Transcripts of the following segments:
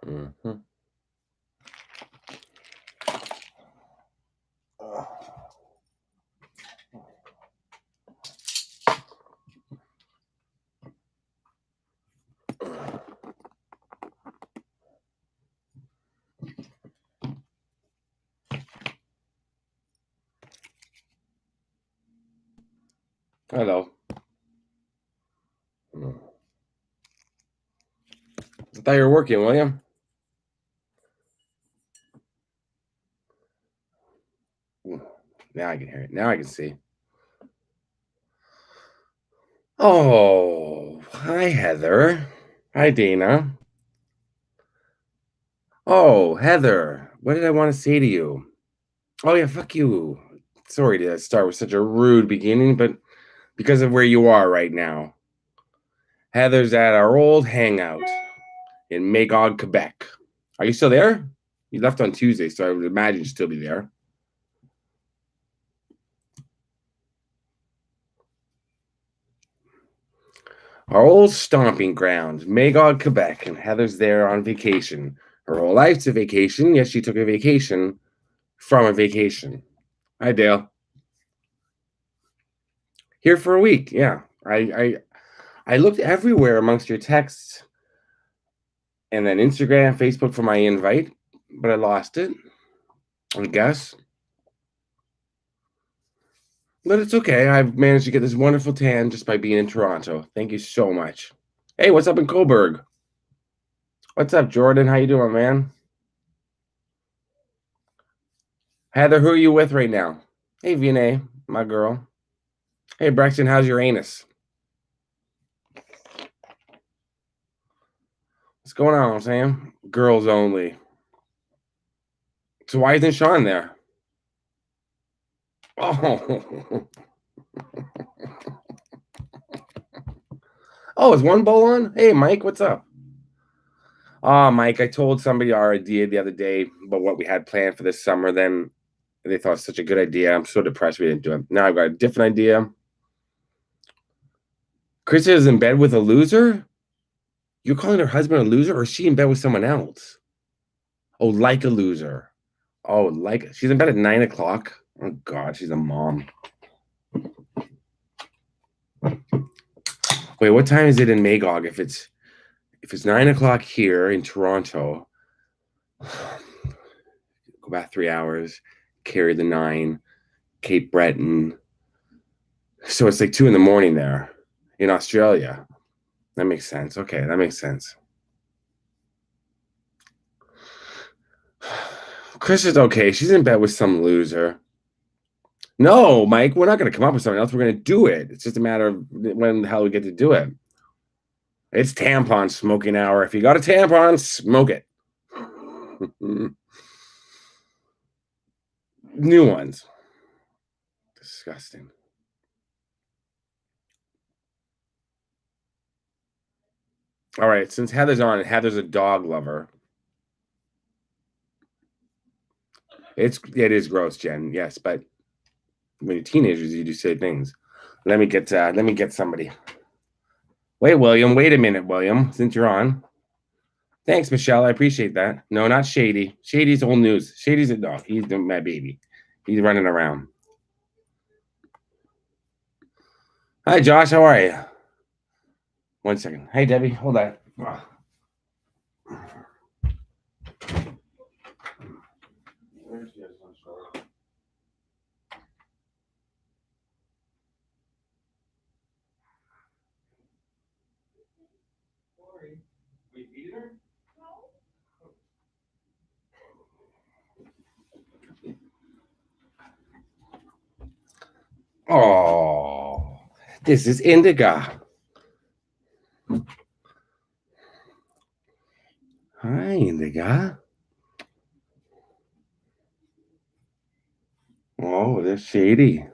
Mm-hmm. Hello. I thought you were working, William. Now I can hear it. Now I can see. Oh, hi, Heather. Hi, Dana. Oh, Heather. What did I want to say to you? Oh, yeah, fuck you. Sorry to start with such a rude beginning, but because of where you are right now. Heather's at our old hangout in Magog, Quebec. Are you still there? You left on Tuesday, so I would imagine you'd still be there. Our old stomping ground, Magog, Quebec, and Heather's there on vacation. Her whole life's a vacation, yet she took a vacation from a vacation. Hi, Dale. Here for a week, yeah. I looked everywhere amongst your texts and then Instagram, Facebook for my invite, but I lost it, I guess. But it's okay. I've managed to get this wonderful tan just by being in Toronto. Thank you so much. Hey, what's up in Coburg? What's up, Jordan? How you doing, man? Heather, who are you with right now? Hey, Vinay, my girl. Hey, Braxton, how's your anus? What's going on, Sam? Girls only. So why isn't Sean there? Oh. Oh, is one bowl on? Hey, Mike, what's up? Oh, Mike, I told somebody our idea the other day about what we had planned for this summer. Then they thought it was such a good idea. I'm so depressed we didn't do it. Now I've got a different idea. Chris is in bed with a loser? You're calling her husband a loser, or is she in bed with someone else? Oh, like a loser. Oh, like she's in bed at 9 o'clock. Oh God, she's a mom. Wait, what time is it in Magog? If it's 9 o'clock here in Toronto, go back 3 hours, carry the 9, Cape Breton. So it's like 2 in the morning there in Australia. That makes sense. Okay, that makes sense. Chris is okay. She's in bed with some loser. No, Mike, we're not going to come up with something else. We're going to do it. It's just a matter of when the hell we get to do it. It's tampon smoking hour. If you got a tampon, smoke it. New ones. Disgusting. All right, since Heather's on, and Heather's a dog lover. It is gross, Jen. Yes, but when you're teenagers, you do say things. Let me get somebody. Wait, William. Wait a minute, William. Since you're on, thanks, Michelle. I appreciate that. No, not Shady. Shady's old news. Shady's a dog. He's my baby. He's running around. Hi, Josh. How are you? 1 second. Hey, Debbie. Hold on. Oh, this is Indica. Hi, Indica. Oh, there's Shady.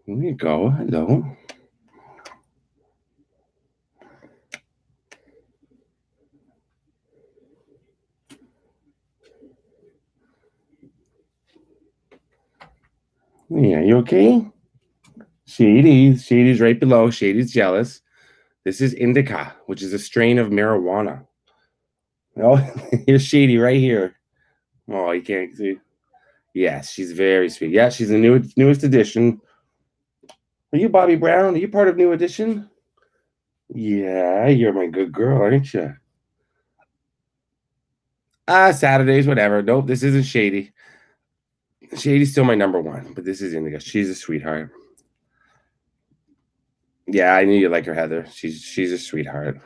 Here you go. Hello. Yeah, you okay? Shady's right below. Shady's jealous. This is indica, which is a strain of marijuana. Oh, here's Shady right here. Oh, you can't see. Yes, she's very sweet. Yeah, she's the newest edition. Are you Bobby Brown? Are you part of New Edition? Yeah, you're my good girl, aren't you? Saturdays, whatever. Nope, this isn't Shady. Shady's still my number one, but this is Indica. She's a sweetheart. Yeah, I knew you like her, Heather. She's a sweetheart.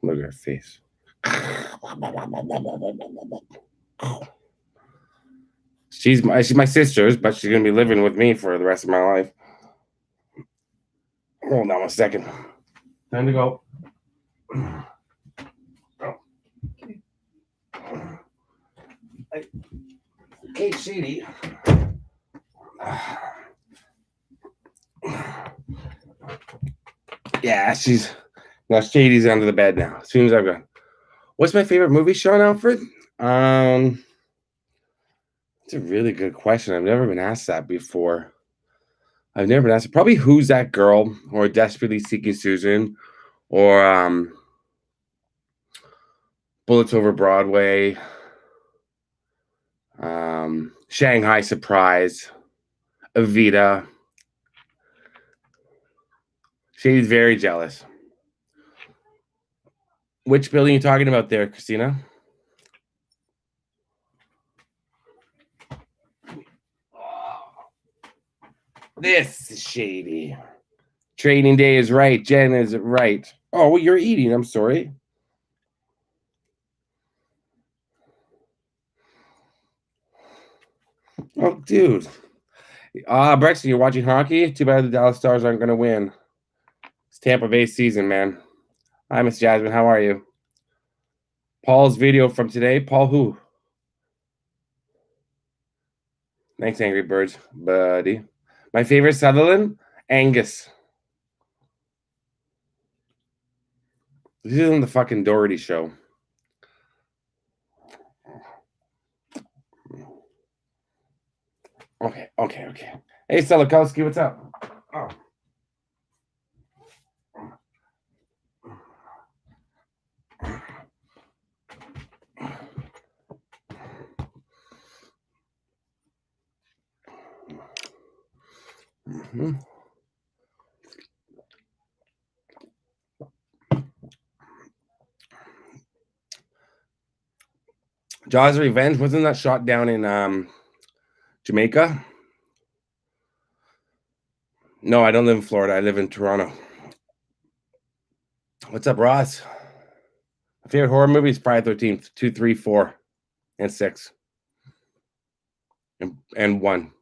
Look at her face. She's my sister's, but she's gonna be living with me for the rest of my life. Hold on a second. Time to go. Okay, Shady. Yeah, Shady's under the bed now. As soon as I've gone. What's my favorite movie, Sean Alfred? It's a really good question. I've never been asked that before. I've never been asked. Probably Who's That Girl, or Desperately Seeking Susan, or Bullets Over Broadway, Shanghai Surprise, Evita. Shady's very jealous. Which building are you talking about there, Christina? This is Shady. Training day is right. Jen is right. Oh, well, you're eating. I'm sorry. Oh, dude. Braxton, you're watching hockey? Too bad the Dallas Stars aren't going to win. It's Tampa Bay season, man. Hi, Miss Jasmine. How are you? Paul's video from today. Paul who? Thanks, Angry Birds, buddy. My favorite Sutherland? Angus. This isn't the fucking Doherty show. Okay. Hey, Selakowski, what's up? Oh. Mm-hmm. Jaws of Revenge, wasn't that shot down in Jamaica? No, I don't live in Florida. I live in Toronto. What's up, Ross? My favorite horror movie is Friday the 13th, 2, 3, 4, and 6. And 1.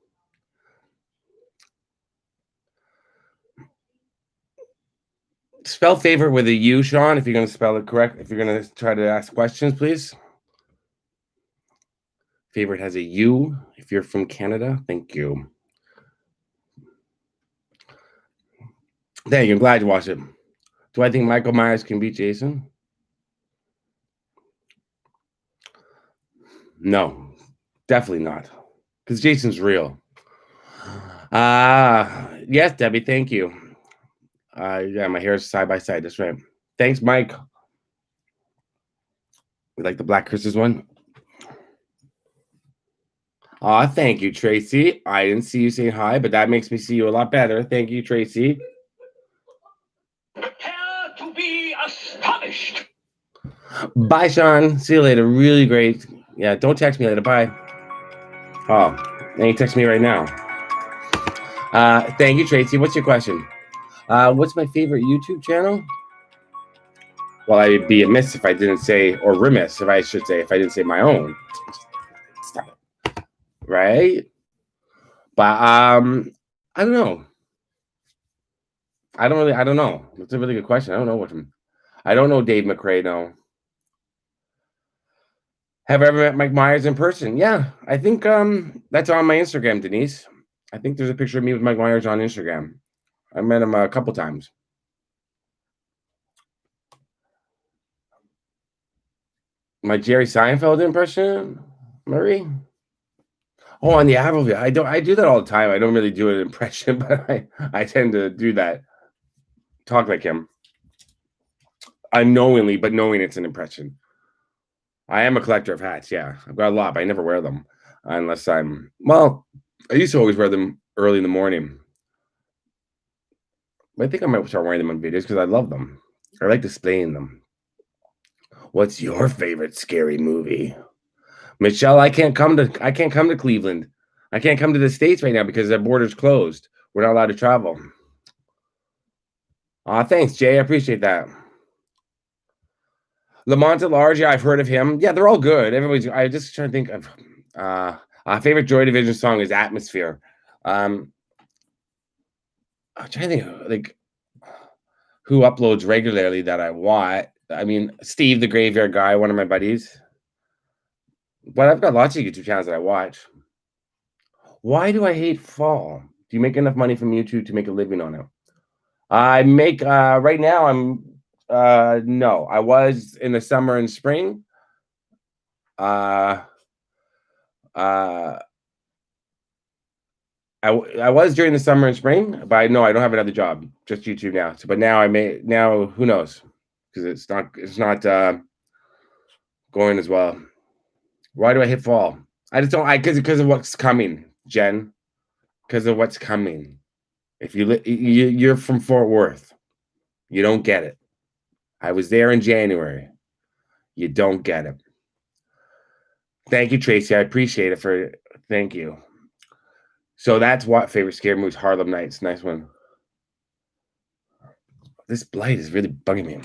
Spell favorite with a U, Sean, if you're going to spell it correct. If you're going to try to ask questions, please. Favorite has a U. If you're from Canada, thank you. Thank you. I'm glad you watched it. Do I think Michael Myers can beat Jason? No, definitely not. Because Jason's real. Yes, Debbie, thank you. Yeah, my hair is side by side. That's right. Thanks, Mike. You like the Black Christmas one? Thank you, Tracy. I didn't see you saying hi, but that makes me see you a lot better. Thank you, Tracy. Prepare to be astonished. Bye, Sean. See you later. Really great. Yeah, don't text me later. Bye. Oh, and you text me right now. Thank you, Tracy. What's your question? What's my favorite YouTube channel? Well, I'd be amiss if I didn't say, or remiss if I should say, if I didn't say my own. Stop it. Right? But I don't know. I don't know. That's a really good question. I don't know I don't know Dave McRae, no. Have I ever met Mike Myers in person? Yeah. I think that's on my Instagram, Denise. I think there's a picture of me with Mike Myers on Instagram. I met him a couple times. My Jerry Seinfeld impression, Murray? Oh, on the Apple video, I do that all the time. I don't really do an impression, but I tend to do that. Talk like him. Unknowingly, but knowing it's an impression. I am a collector of hats. Yeah, I've got a lot, but I never wear them unless I'm. Well, I used to always wear them early in the morning. I think I might start wearing them on videos because I love them. I like displaying them. What's your favorite scary movie? Michelle, I can't come to Cleveland. I can't come to the States right now because the border's closed. We're not allowed to travel. Thanks, Jay. I appreciate that. Lamont at Large, yeah, I've heard of him. Yeah, they're all good. I just trying to think of favorite Joy Division song is Atmosphere. I'm trying to think like who uploads regularly that I want. I mean, Steve, the Graveyard Guy, one of my buddies. But I've got lots of YouTube channels that I watch. Why do I hate fall? Do you make enough money from YouTube to make a living on it? I make right now I'm no. I was in the summer and spring. Uh uh I was during the summer and spring, but I know I don't have another job, just YouTube now. So, but now who knows? Because it's not going as well. Why do I hit fall? I just don't because of what's coming, Jen. Because of what's coming. If you're from Fort Worth, you don't get it. I was there in January. You don't get it. Thank you, Tracy. I appreciate it thank you. So that's what favorite scary movies, Harlem Nights. Nice one. This blight is really bugging me.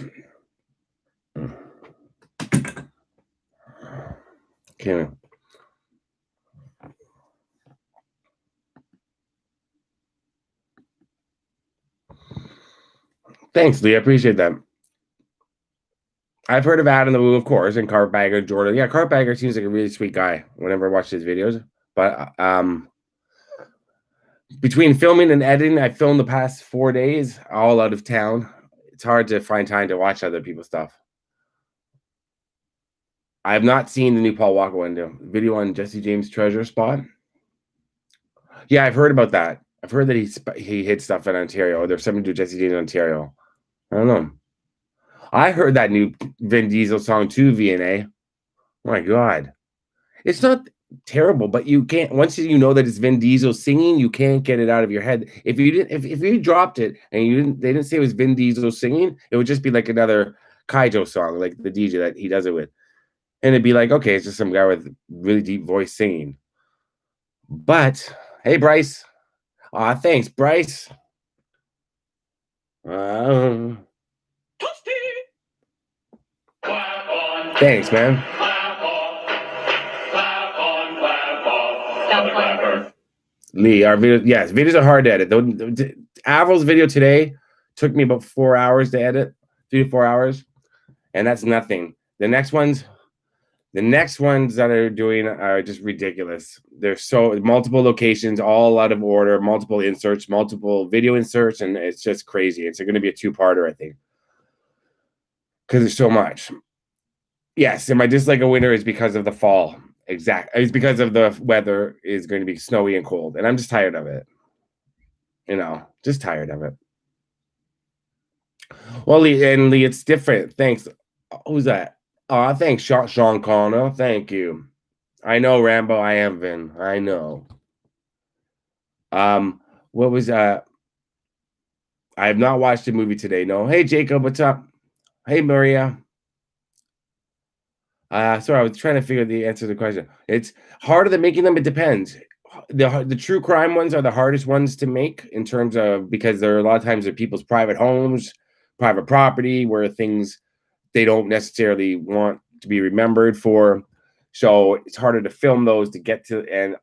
Okay. Thanks, Lee. I appreciate that. I've heard of Adam the Woo, of course, and Cartbagger, Jordan. Yeah, Cartbagger seems like a really sweet guy whenever I watch his videos. But between filming and editing, I filmed the past 4 days, all out of town. It's hard to find time to watch other people's stuff. I have not seen the new Paul Walker video on Jesse James' treasure spot. Yeah, I've heard about that. I've heard that he hid stuff in Ontario, or there's something to do with Jesse James in Ontario. I don't know. I heard that new Vin Diesel song too, VNA. Oh my God. It's not terrible, but you can't, once you know that it's Vin Diesel singing, you can't get it out of your head. If you dropped it and they didn't say it was Vin Diesel singing, it would just be like another Kaijo song, like the DJ that he does it with. And it'd be like, okay, it's just some guy with really deep voice singing. But hey, Bryce. Thanks, Bryce. Thanks, man. Lee, our video, yes, videos are hard to edit. Avril's video today took me about 4 hours to edit, 3 to 4 hours, and that's nothing. The next ones that are doing are just ridiculous. There's multiple locations, all out of order, multiple inserts, multiple video inserts, and it's just crazy. It's going to be a 2-parter, I think, because there's so much. Yes, and my dislike of winter is because of the fall. Exactly. It's because of the weather is going to be snowy and cold, and I'm just tired of it. Just tired of it. Well, Lee, it's different. Thanks. Who's that? Thanks, Sean Connor. Thank you. I know, Rambo. I am Vin. I know. What was I have not watched the movie today. No. Hey, Jacob. What's up? Hey, Maria. Sorry, I was trying to figure the answer to the question. It's harder than making them. It depends. The true crime ones are the hardest ones to make in terms of, because there are a lot of times they're people's private homes, private property, where things they don't necessarily want to be remembered for. So it's harder to film those to get to, and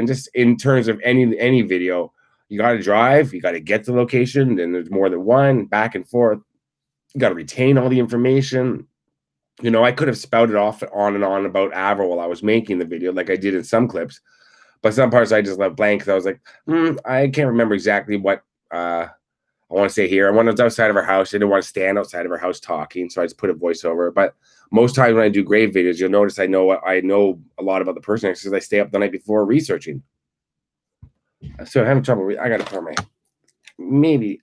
just in terms of any video, you got to drive, you got to get to the location, and there's more than one, back and forth. You got to retain all the information. I could have spouted off on and on about Avril while I was making the video, like I did in some clips, but some parts I just left blank because I was like, I can't remember exactly what I want to say here. And when I was outside of our house, I didn't want to stand outside of our house talking, so I just put a voiceover. But most times when I do grave videos, you'll notice I know a lot about the person because I stay up the night before researching. So I'm having trouble. I got to pour my maybe.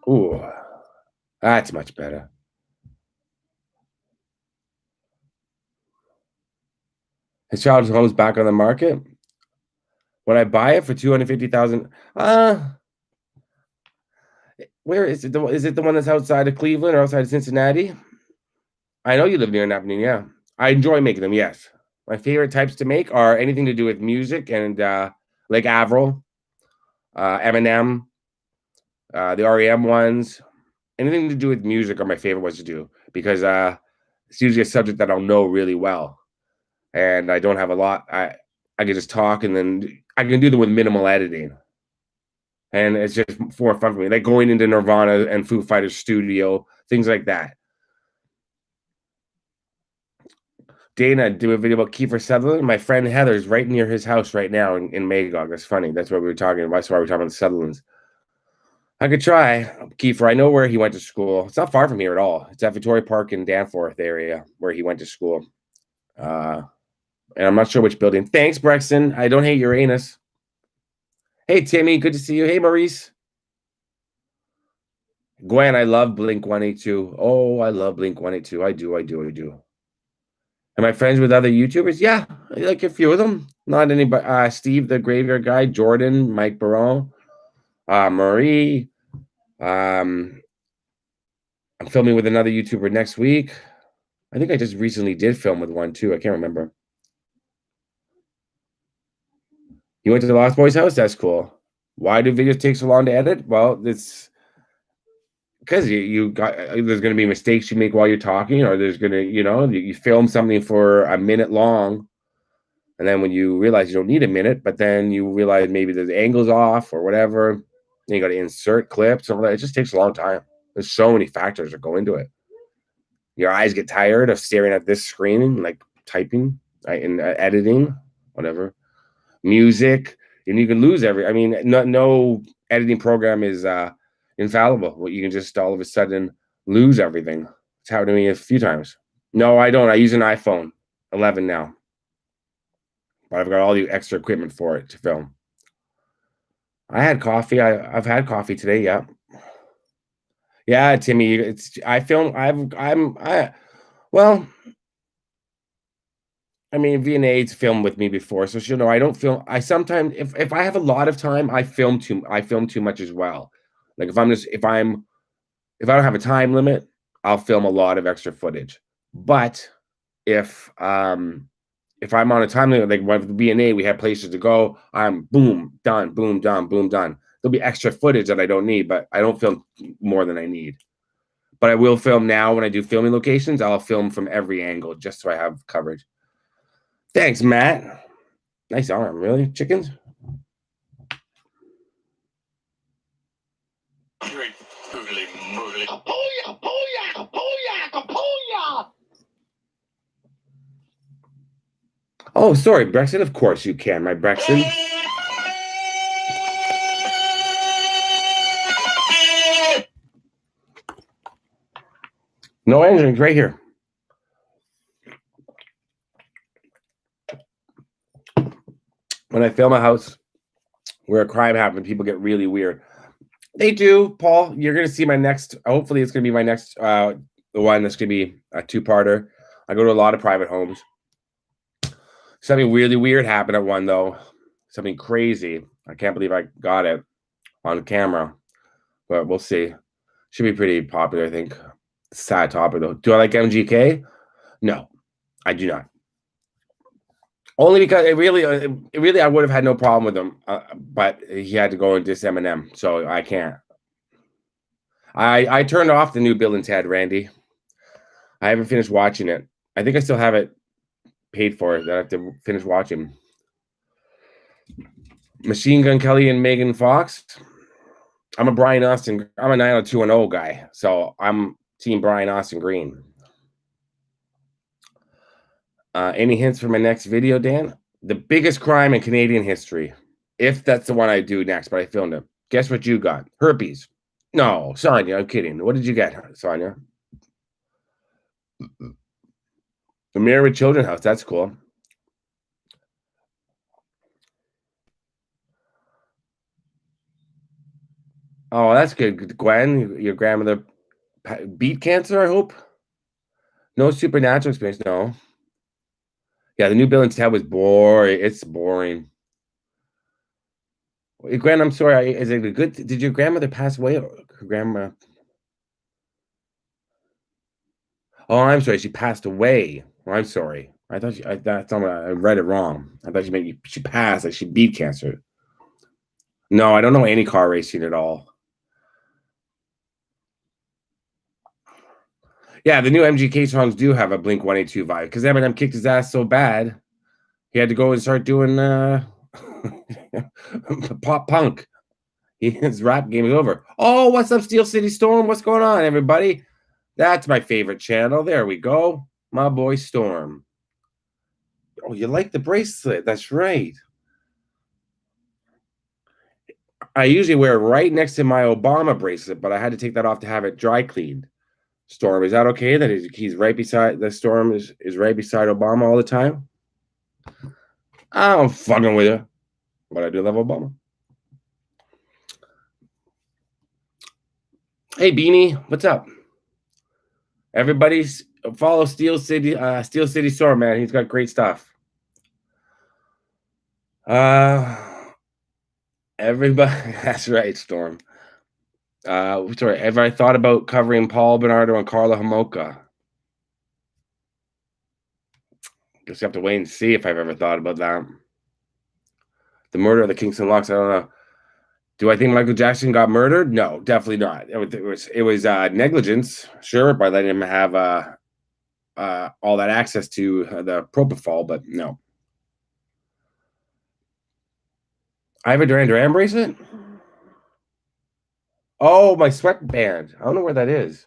Ooh, that's much better. His childhood home is back on the market. When I buy it for $250,000, where is it? Is it the one that's outside of Cleveland or outside of Cincinnati? I know you live near Napanee, yeah. I enjoy making them, yes. My favorite types to make are anything to do with music and like Avril, Eminem, the REM ones. Anything to do with music are my favorite ones to do because it's usually a subject that I'll know really well. And I don't have a lot. I can just talk and then I can do them with minimal editing. And it's just more fun for me. Like going into Nirvana and Foo Fighters studio, things like that. Dana, do a video about Kiefer Sutherland. My friend Heather's right near his house right now in Magog. That's funny. That's what we were talking about. That's why we're talking about Sutherlands. I could try Kiefer. I know where he went to school. It's not far from here at all. It's at Victoria Park in Danforth area where he went to school. And I'm not sure which building. Thanks, Brexton. I don't hate Uranus. Hey, Timmy. Good to see you. Hey, Maurice. Gwen, I love Blink 182. Oh, I love Blink 182. I do. Am I friends with other YouTubers? Yeah, I like a few of them. Not anybody. Steve, the graveyard guy, Jordan, Mike Baron, Marie. I'm filming with another YouTuber next week. I think I just recently did film with one too. I can't remember. You went to the Lost Boys house? That's cool. Why do videos take so long to edit? Well, it's because you got there's going to be mistakes you make while you're talking, or there's going to you film something for a minute long. And then when you realize you don't need a minute, but then you realize maybe the angle's off or whatever, then you got to insert clips or whatever. It just takes a long time. There's so many factors that go into it. Your eyes get tired of staring at this screen, like typing, right, and editing, whatever. Music, and you can lose no editing program is infallible. Well, you can just all of a sudden lose everything. It's happened to me a few times. No, I don't. I use an iPhone 11 now. But I've got all the extra equipment for it to film. I had coffee. I've had coffee today. Yeah. Yeah, Timmy. Well, I mean, V&A's filmed with me before, so she'll know I don't film. I sometimes, if I have a lot of time, I film too much as well. Like if I don't have a time limit, I'll film a lot of extra footage. But if I'm on a time limit, like with V&A, we have places to go. I'm boom, done, boom, done, boom, done. There'll be extra footage that I don't need, but I don't film more than I need. But I will film now when I do filming locations. I'll film from every angle just so I have coverage. Thanks, Matt. Nice arm. Really? Chickens? Oh, sorry, Brexit. Of course you can, my Brexit. No engines right here. When I film a house where a crime happened, people get really weird. They do, Paul. You're going to see my next. Hopefully, it's going to be my next. The one that's going to be a two-parter. I go to a lot of private homes. Something really weird happened at one though. Something crazy. I can't believe I got it on camera, but we'll see. Should be pretty popular, I think. Sad topic though. Do I like MGK? No, I do not. Only because it really, I would have had no problem with him, but he had to go and diss Eminem, so I can't. I turned off the new Bill and Ted, Randy. I haven't finished watching it. I think I still have it paid for it. That I have to finish watching. Machine Gun Kelly and Megan Fox. I'm a Brian Austin. I'm a 90210 guy, so I'm Team Brian Austin Green. Any hints for my next video, Dan? The biggest crime in Canadian history. If that's the one I do next, but I filmed it. Guess what you got? Herpes. No, Sonia, I'm kidding. What did you get, Sonia? The Mirror with Children House. That's cool. Oh, that's good. Gwen, your grandmother beat cancer, I hope? No supernatural experience, no. Yeah, the new Bill and Ted was boring. It's boring. Gwen, I'm sorry. Is it a good? Did your grandmother pass away? Or her grandma? Oh, I'm sorry. She passed away. Oh, I'm sorry. I thought that's not. I read it wrong. I thought she meant she passed. Like she beat cancer. No, I don't know any car racing at all. Yeah, the new MGK songs do have a Blink 182 vibe because Eminem kicked his ass so bad, he had to go and start doing pop punk. His rap game is over. Oh, what's up, Steel City Storm? What's going on, everybody? That's my favorite channel. There we go. My boy Storm. Oh, you like the bracelet? That's right. I usually wear it right next to my Obama bracelet, but I had to take that off to have it dry cleaned. Storm, is that okay that he's right beside the Storm is right beside Obama all the time? I'm fucking with you, but I do love Obama. Hey Beanie, what's up? Everybody's follow Steel City Storm, man. He's got great stuff. Everybody, that's right, Storm. Sorry, have I thought about covering Paul Bernardo and Carla Homolka? Guess you have to wait and see if I've ever thought about that. The murder of the Kingston Locks, I don't know. Do I think Michael Jackson got murdered? No, definitely not. It was negligence, sure, by letting him have all that access to the propofol, but no. I have a Duran Duran bracelet. Oh, my sweatband. I don't know where that is.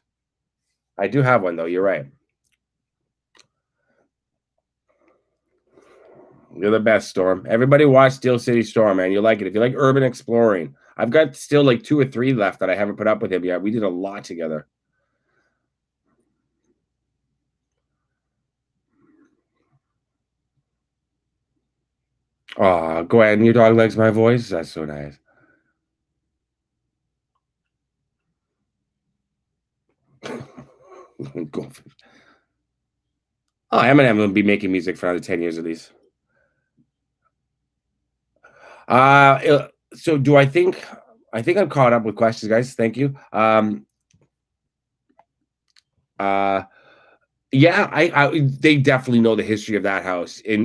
I do have one though. You're right. You're the best, Storm. Everybody watch Steel City Storm, man. You like it. If you like urban exploring, I've got still like 2 or 3 left that I haven't put up with him yet. We did a lot together. Oh, Gwen, your dog likes my voice. That's so nice. Oh, Eminem will be making music for another 10 years at least. So do I think I'm caught up with questions, guys. Thank you. Yeah, they definitely know the history of that house in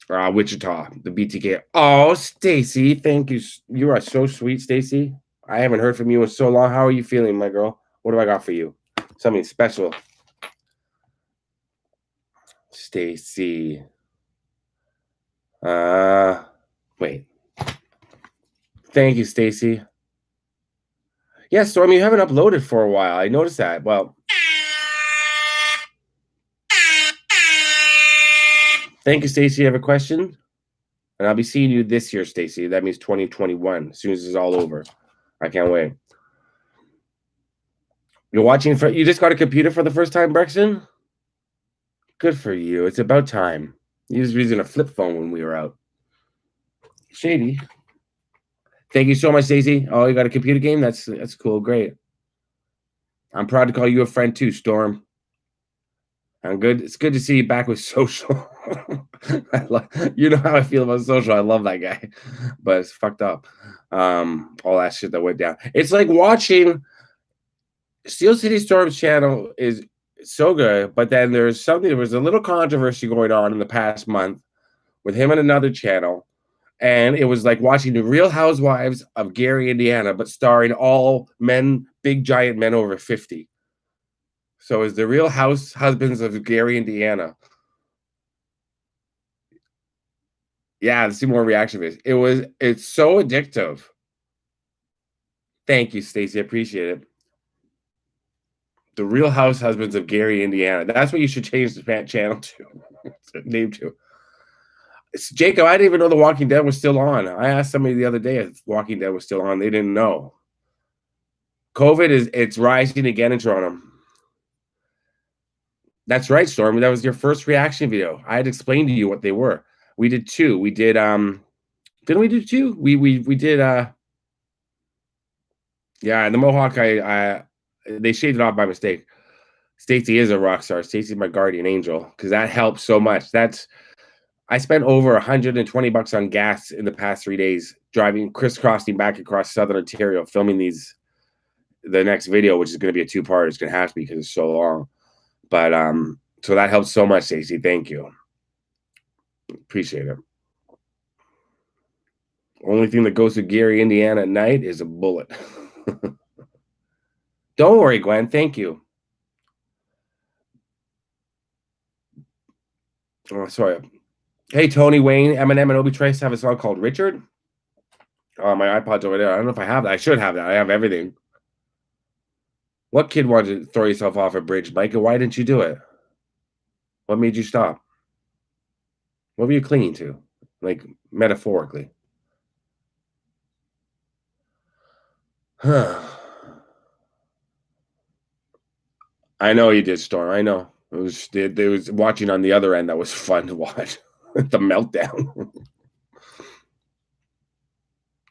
Wichita, the BTK. Oh, Stacy, thank you. You are so sweet, Stacy. I haven't heard from you in so long. How are you feeling, my girl? What do I got for you? Something special. Stacy. Wait. Thank you, Stacy. Yeah, Storm, you haven't uploaded for a while. I noticed that. Well, thank you, Stacy. You have a question? And I'll be seeing you this year, Stacy. That means 2021, as soon as it's all over. I can't wait. You're watching for you just got a computer for the first time, Brexton? Good for you. It's about time. You was using a flip phone when we were out. Shady. Thank you so much, Stacey. Oh, you got a computer game? That's cool. Great. I'm proud to call you a friend too, Storm. I'm good. It's good to see you back with Social. You know how I feel about Social. I love that guy, but it's fucked up. All that shit that went down. It's like watching Steel City Storm's channel is so good, but then there was a little controversy going on in the past month with him and another channel. And it was like watching the Real Housewives of Gary, Indiana, but starring all men, big giant men over 50. So it's the Real Husbands of Gary, Indiana. Yeah, let's see more reaction videos. It's so addictive. Thank you, Stacey. I appreciate it. The Real Husbands of Gary, Indiana. That's what you should change the channel to. Name to. Jacob, I didn't even know The Walking Dead was still on. I asked somebody the other day if Walking Dead was still on. They didn't know. COVID it's rising again in Toronto. That's right, Storm. That was your first reaction video. I had explained to you what they were. We did two. We did didn't we do two? We did yeah, the Mohawk I they shaved it off by mistake. Stacey is a rock star. Stacey's my guardian angel because that helps so much. I spent over $120 on gas in the past 3 days driving crisscrossing back across Southern Ontario, filming the next video, which is going to be a two-part. It's going to have to be because it's so long. But so that helps so much, Stacey. Thank you. Appreciate it. Only thing that goes to Gary, Indiana at night is a bullet. Don't worry, Gwen. Thank you. Oh, sorry. Hey, Tony, Wayne, Eminem, and Obi Trice have a song called Richard. Oh, my iPod's over there. I don't know if I have that. I should have that. I have everything. What kid wanted to throw yourself off a bridge, Micah? Why didn't you do it? What made you stop? What were you clinging to? Like, metaphorically. I know you did, Storm. I know. It was watching on the other end that was fun to watch. The meltdown.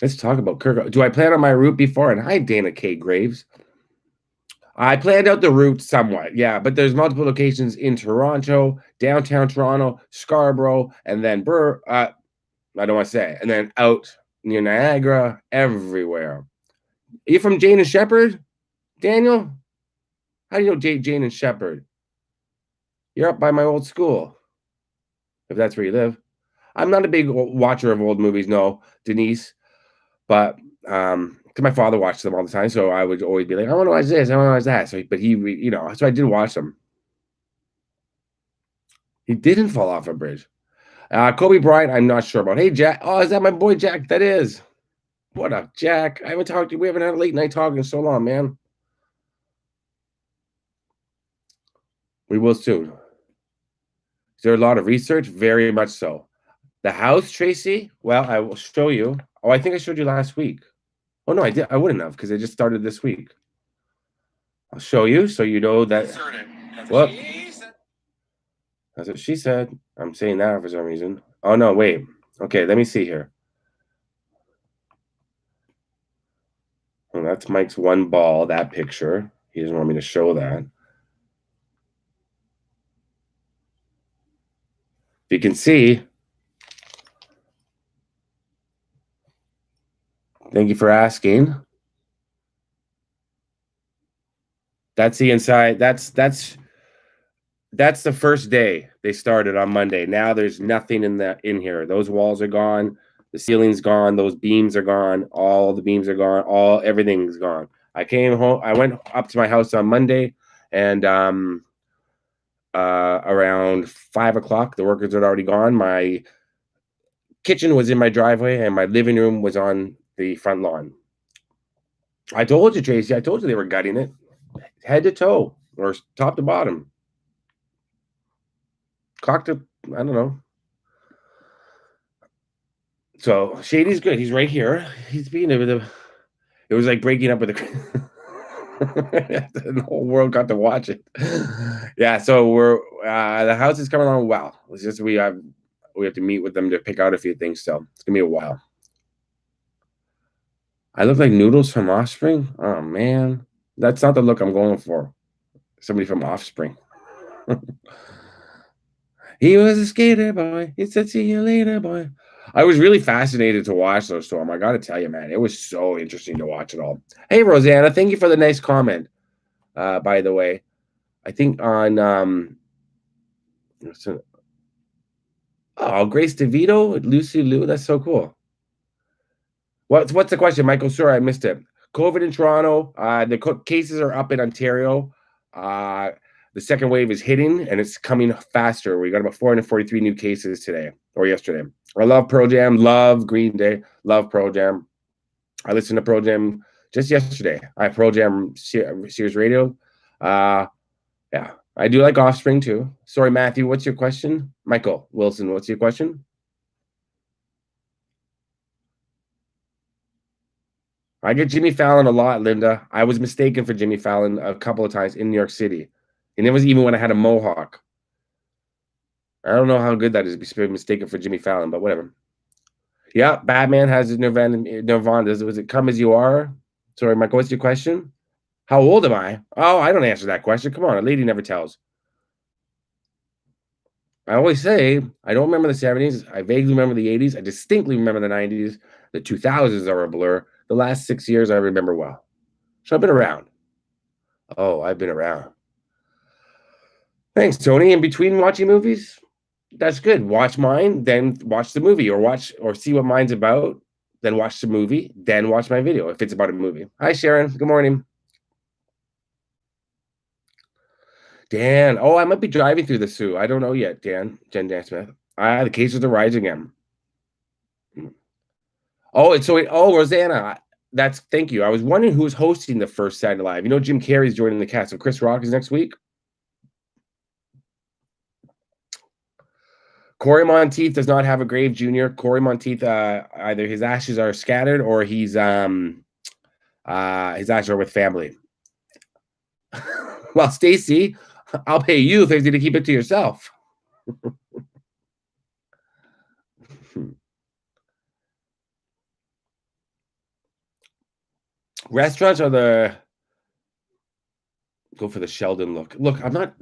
Let's talk about Kirk. Do I plan on my route before? And hi, Dana K. Graves. I planned out the route somewhat, yeah, but there's multiple locations in Toronto, downtown Toronto, Scarborough, and then I don't want to say, and then out near Niagara, everywhere. Are you from Jane and Shepherd, Daniel? How do you know Jane and Shepherd? You're up by my old school, if that's where you live. I'm not a big watcher of old movies, no, Denise, but because my father watched them all the time, so I would always be like, I want to watch this, I want to watch that. So, but he, so I did watch them. He didn't fall off a bridge. Kobe Bryant, I'm not sure about. Hey, Jack. Oh, is that my boy Jack? That is. What up, Jack? I haven't talked to you. We haven't had a late night talk in so long, man. We will soon. Is there a lot of research? Very much so. The house, Tracy? Well, I will show you. Oh, I think I showed you last week. Oh, no, I did. I wouldn't have because it just started this week. I'll show you so you know that. What? That's what she said. I'm saying that for some reason. Oh, no, wait. Okay, let me see here. Oh, that's Mike's one ball, that picture. He doesn't want me to show that. If you can see, thank you for asking. That's the inside. That's the first day they started on Monday. Now there's nothing in here. Those walls are gone. The ceiling's gone. Those beams are gone. All the beams are gone. Everything's gone. I came home. I went up to my house on Monday, and around 5 o'clock, the workers had already gone. My kitchen was in my driveway, and my living room was on the front lawn. I told you, Tracy. I told you they were gutting it, head to toe or top to bottom. Cocked up, I don't know. So Shady's good. He's right here. He's being a bit of. It was like breaking up with the. The whole world got to watch it. Yeah, so we're the house is coming along well. It's just we have to meet with them to pick out a few things. So it's gonna be a while. I look like Noodles from Offspring. Oh man, that's not the look I'm going for. Somebody from Offspring. He was a skater boy. He said, "See you later, boy." I was really fascinated to watch those, Storm. I got to tell you, man, it was so interesting to watch it all. Hey, Rosanna, thank you for the nice comment. By the way, I think on Grace DeVito, Lucy Liu. That's so cool. What's the question, Michael? Sorry, I missed it. COVID in Toronto. The cases are up in Ontario. The second wave is hitting, and it's coming faster. We got about 443 new cases today or yesterday. I love Pearl Jam, love Green Day, love Pearl Jam. I listened to Pearl Jam just yesterday. I have Pearl Jam Sirius Radio. Yeah, I do like Offspring too. Sorry, Matthew, what's your question? Michael Wilson, what's your question? I get Jimmy Fallon a lot, Linda. I was mistaken for Jimmy Fallon a couple of times in New York City. And it was even when I had a mohawk. I don't know how good that is to be mistaken for Jimmy Fallon, but whatever. Yeah, Batman has his Nirvana. Was it Come As You Are? Sorry, Michael, what's your question? How old am I? Oh, I don't answer that question. Come on, a lady never tells. I always say I don't remember the 70s. I vaguely remember the 80s. I distinctly remember the 90s. The 2000s are a blur. The last 6 years I remember well. So I've been around. Oh, I've been around. Thanks, Tony. In between watching movies, that's good. Watch mine, then watch the movie, or see what mine's about, then watch the movie, then watch my video if it's about a movie. Hi, Sharon. Good morning. Dan. Oh, I might be driving through the Sioux. I don't know yet, Dan. Jen Dan Smith. The cases are rising again. Oh, Rosanna. Thank you. I was wondering who's hosting the first Saturday Live. You know, Jim Carrey's joining the cast. So Chris Rock is next week. Corey Monteith does not have a grave, Junior. Corey Monteith, either his ashes are scattered or his ashes are with family. Well, Stacy, I'll pay you $50 to keep it to yourself. Restaurants are go for the Sheldon look. Look, I'm not.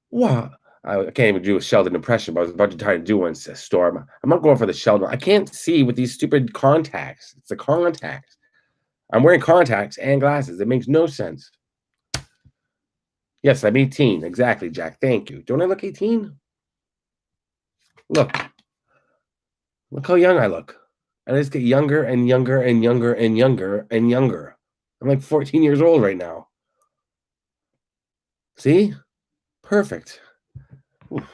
What? I can't even do a Sheldon impression, but I was about to try to do one, Storm. I'm not going for the Sheldon. I can't see with these stupid contacts. It's the contacts. I'm wearing contacts and glasses. It makes no sense. Yes, I'm 18. Exactly, Jack. Thank you. Don't I look 18? Look. Look how young I look. I just get younger and younger and younger and younger and younger. I'm like 14 years old right now. See? Perfect. Oof.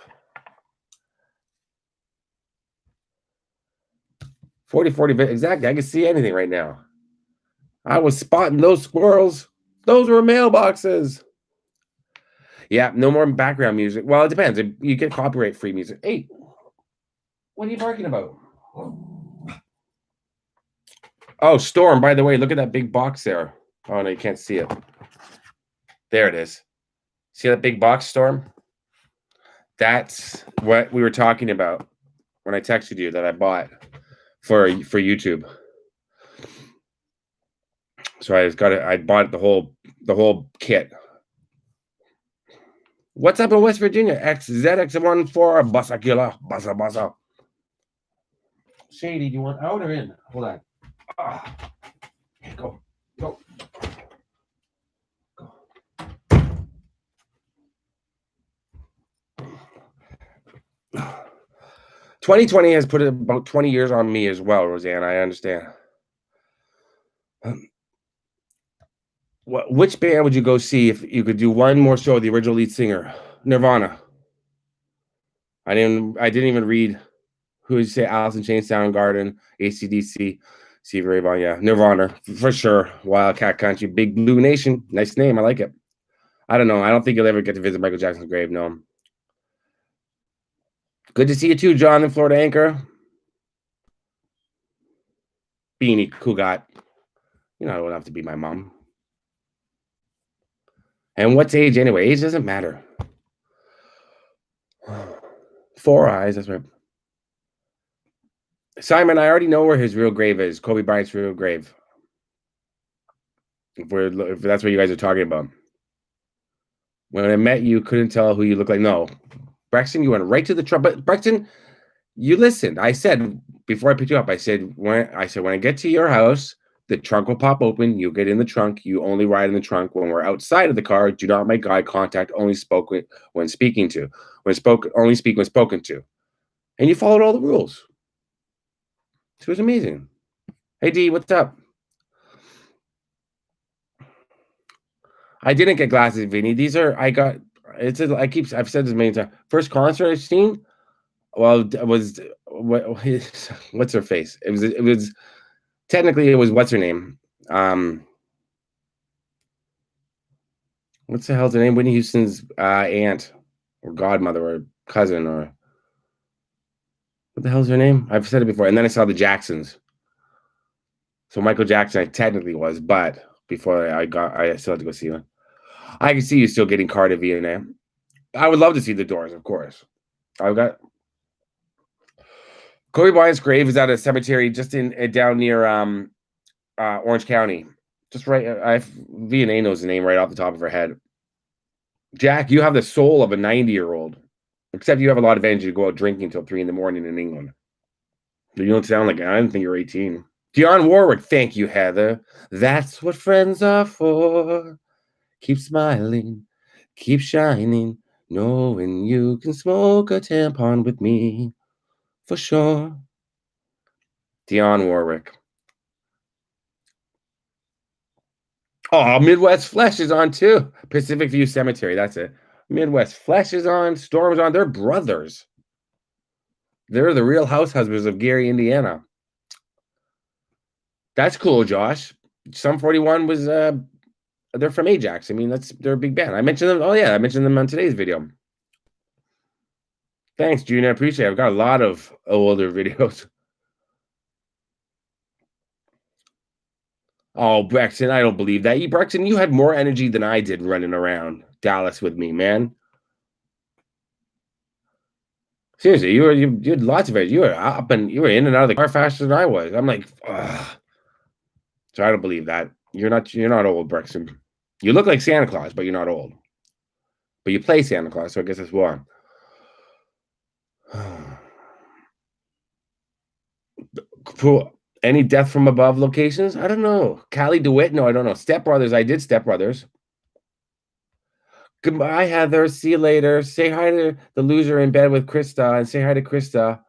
40, exactly. I can see anything right now. I was spotting those squirrels. Those were mailboxes. Yeah, no more background music. Well, it depends. You get copyright-free music. Hey, what are you barking about? Oh, Storm, by the way, look at that big box there. Oh, no, you can't see it. There it is. See that big box, Storm? That's what we were talking about when I texted you that I bought for YouTube. So I bought the whole kit. What's up in West Virginia? XZX14 Basakila Basa. Shady, do you want out or in? Hold on. Go. 2020 has put about 20 years on me as well, Roseanne. I understand. Which band would you go see if you could do one more show? The original lead singer, Nirvana. I didn't even read. Who would you say? Alice in Chains, Soundgarden, AC/DC, Stevie Ray Vaughan. Yeah, Nirvana for sure. Wildcat Country, Big Blue Nation. Nice name. I like it. I don't know. I don't think you'll ever get to visit Michael Jackson's grave. No. Good to see you too, John, in Florida Anchor. Beanie Kugat. You know, I don't have to be my mom. And what's age anyway? Age doesn't matter. 4 eyes, that's right. Simon, I already know where his real grave is. Kobe Bryant's real grave. If that's what you guys are talking about. When I met you, couldn't tell who you look like. No. Braxton, you went right to the trunk. But Braxton, you listened. I said before I picked you up, I said when I get to your house, the trunk will pop open. You get in the trunk. You only ride in the trunk when we're outside of the car. Do not make eye contact. Only spoke when speaking to. Only speak when spoken to. And you followed all the rules. It was amazing. Hey D, what's up? I didn't get glasses, Vinny. I've said this many times. First concert I've seen, well, was what's her face? It was technically it was what's her name? What's the hell's her name? Whitney Houston's aunt or godmother or cousin or what the hell's her name? I've said it before. And then I saw the Jacksons. So Michael Jackson, I technically was, but before I still had to go see one. I can see you still getting Carter V&A. I would love to see the Doors, of course. I've got Kobe Bryant's grave is at a cemetery just in down near Orange County. Just right. V&A knows the name right off the top of her head. Jack, you have the soul of a 90-year-old, except you have a lot of energy to go out drinking until 3 a.m. in England. You don't sound like I didn't think you're 18. Dionne Warwick, thank you, Heather. That's what friends are for. Keep smiling, keep shining, knowing you can smoke a tampon with me. For sure. Dionne Warwick. Oh, Midwest Flesh is on too. Pacific View Cemetery, that's it. Midwest Flesh is on, Storm's on. They're brothers. They're the Real House Husbands of Gary, Indiana. That's cool, Josh. Sum 41 was they're from Ajax. I mean, they're a big band. I mentioned them. Oh yeah, I mentioned them on today's video. Thanks, June. I appreciate it. I've got a lot of older videos. Oh, Brexton, I don't believe that. Brexton, you had more energy than I did running around Dallas with me, man. Seriously, you had lots of it. You were up and you were in and out of the car faster than I was. I'm like, ugh. So I don't believe that. You're not old, Brexton. You look like Santa Claus, but you're not old. But you play Santa Claus, so I guess that's why. Any Death from Above locations? I don't know. Callie DeWitt? No, I don't know. Step Brothers. I did Step Brothers. Goodbye, Heather. See you later. Say hi to the loser in bed with Krista and say hi to Krista.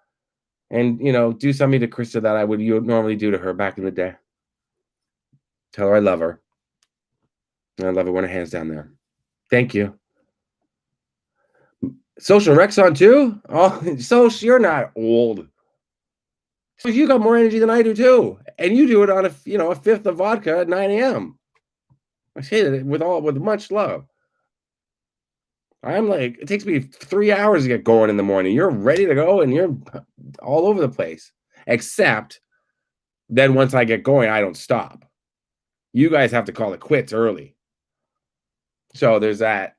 And, do something to Krista that I would normally do to her back in the day. Tell her I love her. And I love her when her hand's down there. Thank you. Social Rex on too? Oh, so you're not old. So you got more energy than I do too. And you do it on a fifth of vodka at 9 a.m. I say that with much love. I'm like, it takes me 3 hours to get going in the morning. You're ready to go and you're all over the place. Except then once I get going, I don't stop. You guys have to call it quits early. So there's that.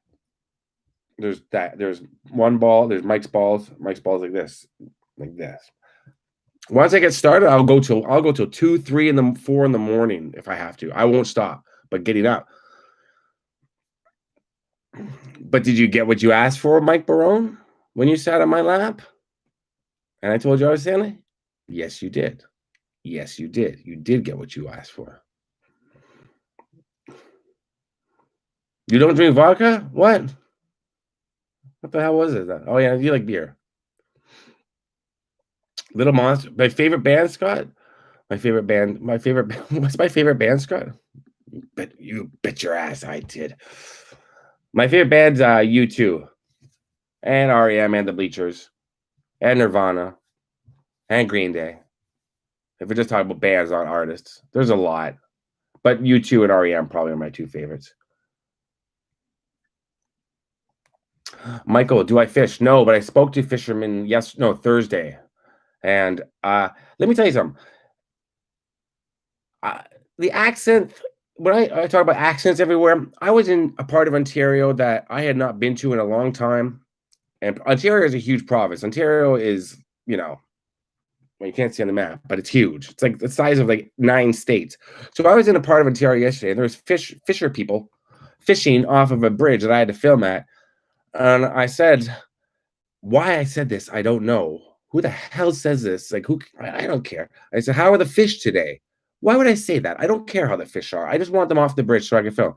There's one ball. There's Mike's balls. Mike's balls like this. Once I get started, I'll go till 2, 3, 4 in the morning if I have to. I won't stop. But getting up. But did you get what you asked for, Mike Barone, when you sat on my lap? And I told you I was Stanley? Yes, you did. Yes, you did. You did get what you asked for. You don't drink vodka? What? What the hell was it? Oh, yeah, you like beer. Little Monster. My favorite band, Scott? What's my favorite band, Scott? You bet your ass I did. My favorite band's U2 and REM and the Bleachers and Nirvana and Green Day. If we're just talking about bands, not artists, there's a lot. But U2 and REM probably are my two favorites. Michael, do I fish? No, but I spoke to fishermen Thursday. And let me tell you something. The accent, when I talk about accents everywhere, I was in a part of Ontario that I had not been to in a long time. And Ontario is a huge province. Ontario is, well, you can't see on the map, but it's huge. It's like the size of like 9 states. So I was in a part of Ontario yesterday, and there was fisher people fishing off of a bridge that I had to film at. And I said, why I said this, I don't know. Who the hell says this? Like, I don't care. I said, how are the fish today? Why would I say that? I don't care how the fish are. I just want them off the bridge so I can film.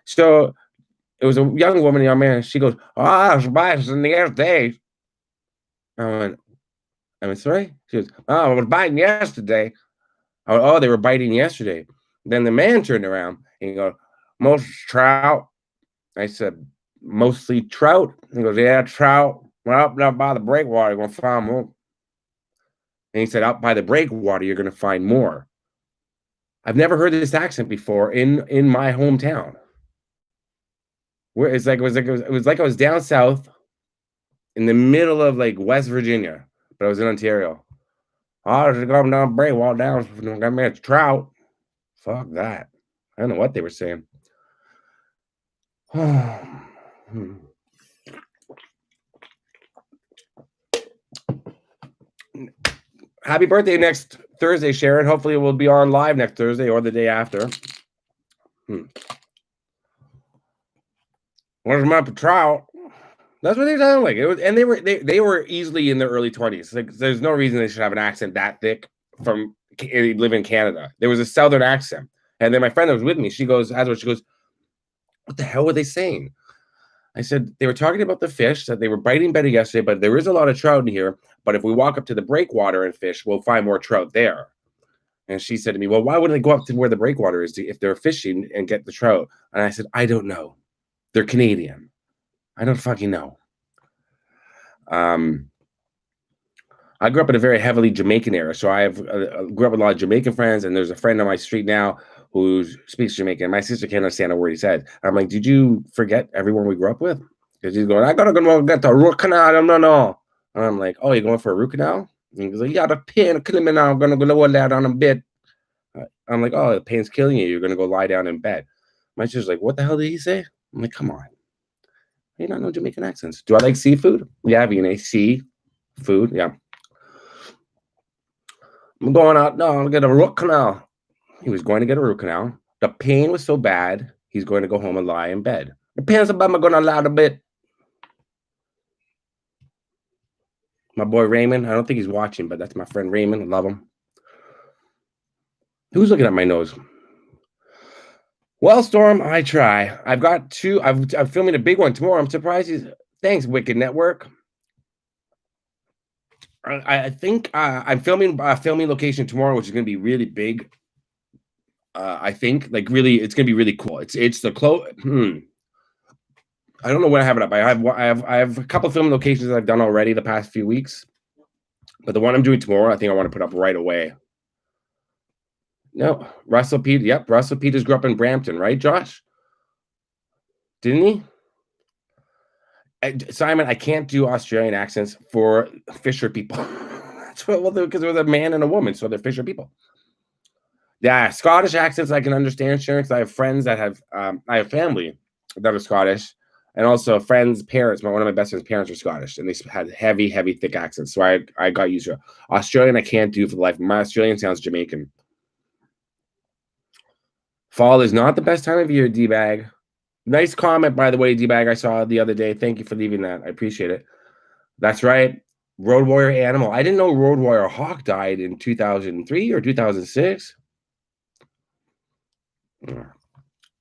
So it was a young man. She goes, it's biting yesterday. I went, sorry? She goes, I was biting yesterday. They were biting yesterday. Then the man turned around and he goes, most trout. I said, mostly trout? He goes, yeah, trout. Well, up by the breakwater, you're going to find more. And he said, out by the breakwater, you're going to find more. I've never heard this accent before in my hometown. Where it was like I was down south in the middle of like West Virginia, but I was in Ontario. I was going down breakwater down, got me a trout. Fuck that. I don't know what they were saying. Happy birthday next Thursday, Sharon. Hopefully we'll be on live next Thursday or the day after. Where's my trout? That's what they sound like. It was, and they were easily in their early 20s. Like, there's no reason they should have an accent that thick from live in Canada. There was a southern accent. And then my friend that was with me, she goes, what the hell were they saying? I said, they were talking about the fish, that they were biting better yesterday, but there is a lot of trout in here. But if we walk up to the breakwater and fish, we'll find more trout there. And she said to me, well, why wouldn't they go up to where the breakwater is if they're fishing and get the trout? And I said, I don't know. They're Canadian. I don't fucking know. I grew up in a very heavily Jamaican era, so I grew up with a lot of Jamaican friends, and there's a friend on my street now who speaks Jamaican. My sister can't understand a word he said. I'm like, did you forget everyone we grew up with? Because he's going, I gotta go get the root canal, no. And I'm like, oh, you're going for a root canal? And he goes, yeah, the pain killing me now. I'm gonna go lay down in bed. I'm like, oh, the pain's killing you. You're gonna go lie down in bed. My sister's like, what the hell did he say? I'm like, come on. You don't know Jamaican accents. Do I like seafood? Yeah, V&A. Seafood, yeah. I'm going out. No, I'm going to get a root canal. He was going to get a root canal. The pain was so bad, he's going to go home and lie in bed. The pain's so bad, I'm going to lie a bit. My boy Raymond, I don't think he's watching, but that's my friend Raymond. I love him. Who's looking at my nose? Well, Storm, I try. I've got two. I'm filming a big one tomorrow. I'm surprised. Thanks, Wicked Network. I think I'm filming location tomorrow, which is going to be really big. I think like really, it's going to be really cool. It's the close. I don't know when I have it up. I have a couple of film locations that I've done already the past few weeks, but the one I'm doing tomorrow, I think I want to put up right away. No, Russell Peters. Yep, Russell Peters grew up in Brampton, right, Josh? Didn't he? Simon, I can't do Australian accents for Fisher people. That's what, well, because they're a man and a woman, so they're Fisher people. Yeah, Scottish accents I can understand, Sharon, because I have friends that have, I have family that are Scottish, and also friends' parents. One of my best friend's parents are Scottish, and they had heavy, thick accents. So I got used to it. Australian, I can't do for the life. My Australian sounds Jamaican. Fall is not the best time of year, D-Bag. Nice comment, by the way, D-Bag, I saw the other day. Thank you for leaving that. I appreciate it. That's right. Road Warrior Animal. I didn't know Road Warrior Hawk died in 2003 or 2006.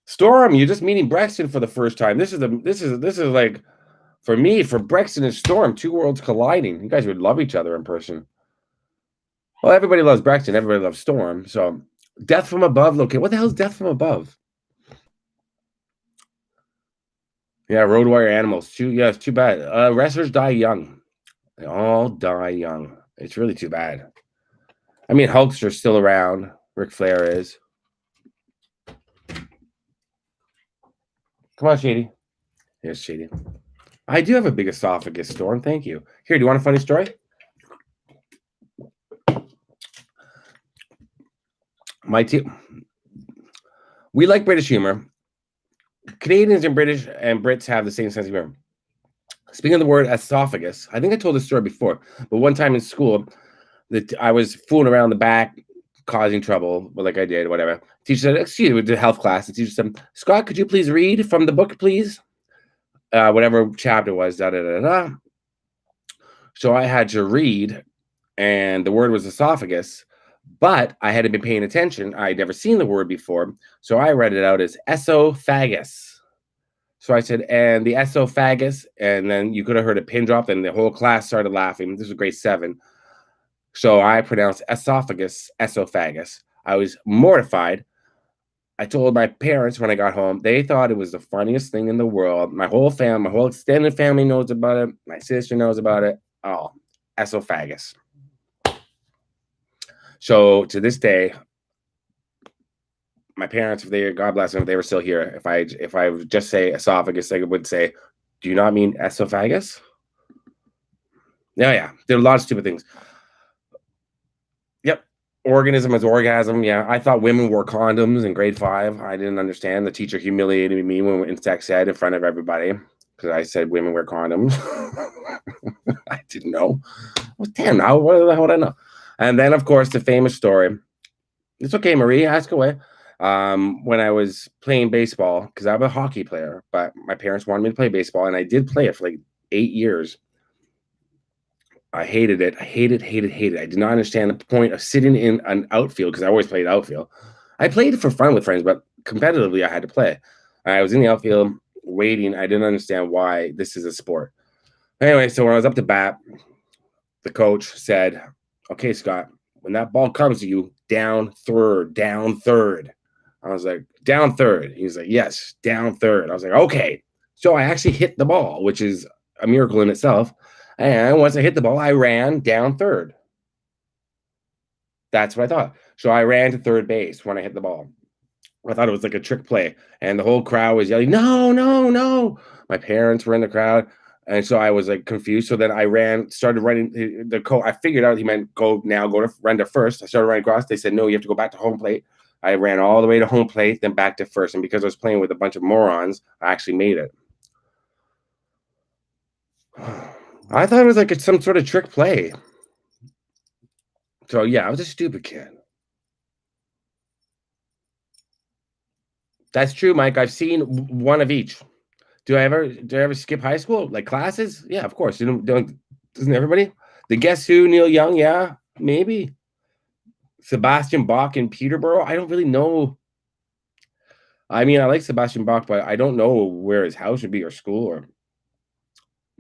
Storm, you're just meeting Brexton for the first time. This is like, for me, for Brexton and Storm, two worlds colliding. You guys would love each other in person. Well, everybody loves Brexton. Everybody loves Storm. So, Death from Above. Okay, what the hell is Death from Above? Yeah, Road Warrior Animals. It's too bad. Wrestlers die young. They all die young. It's really too bad. I mean, Hulkster's still around. Ric Flair is. Come on, Shady. Here's Shady. I do have a big esophagus, Storm. Thank you. Here, do you want a funny story? My team. We like British humor. Canadians and Brits have the same sense of humor. Speaking of the word esophagus, I think I told this story before, but one time in school, that I was fooling around the back, causing trouble, like I did, whatever. Teacher said, excuse me, we did health class. The teacher said, Scott, could you please read from the book, please? Whatever chapter was, da-da-da-da. So I had to read, and the word was esophagus, but I hadn't been paying attention. I'd never seen the word before, so I read it out as esophagus. So I said, and the esophagus, and then you could have heard a pin drop, and the whole class started laughing. This was grade 7. So I pronounced esophagus. I was mortified. I told my parents when I got home. They thought it was the funniest thing in the world. My whole extended family knows about it. My sister knows about it. Oh, esophagus. So to this day, my parents, God bless them, if they were still here, if I would just say esophagus, they would say, do you not mean esophagus? Yeah. There are a lot of stupid things. Yep. organism is orgasm. Yeah, I thought women wore condoms in grade 5. I didn't understand. The teacher humiliated me when we went in sex ed in front of everybody because I said women wear condoms. I didn't know. I was 10. What the hell would I know? And then, of course, the famous story. It's okay, Marie. Ask away. When I was playing baseball, because I'm a hockey player, but my parents wanted me to play baseball, and I did play it for like 8 years. I hated it. I hated it. I did not understand the point of sitting in an outfield because I always played outfield. I played it for fun with friends, but competitively, I had to play. I was in the outfield waiting. I didn't understand why this is a sport. Anyway, so when I was up to bat, the coach said, "Okay, Scott, when that ball comes to you, down third, down third." I was like, "Down third." He's like, "Yes, down third." I was like, "Okay." So I actually hit the ball, which is a miracle in itself. And once I hit the ball, I ran down third. That's what I thought. So I ran to third base when I hit the ball. I thought it was like a trick play, and the whole crowd was yelling, "No, no, no!" My parents were in the crowd, and so I was like confused. So then I started running. I figured out he meant go to run to first. I started running across. They said, "No, you have to go back to home plate." I ran all the way to home plate, then back to first. And because I was playing with a bunch of morons, I actually made it. I thought it was like some sort of trick play. So yeah, I was a stupid kid. That's true, Mike. I've seen one of each. Do I ever skip high school like classes? Yeah, of course. You don't doesn't everybody? The Guess Who, Neil Young, yeah, maybe. Sebastian Bach in Peterborough. I don't really know. I mean, I like Sebastian Bach, but I don't know where his house would be or school or.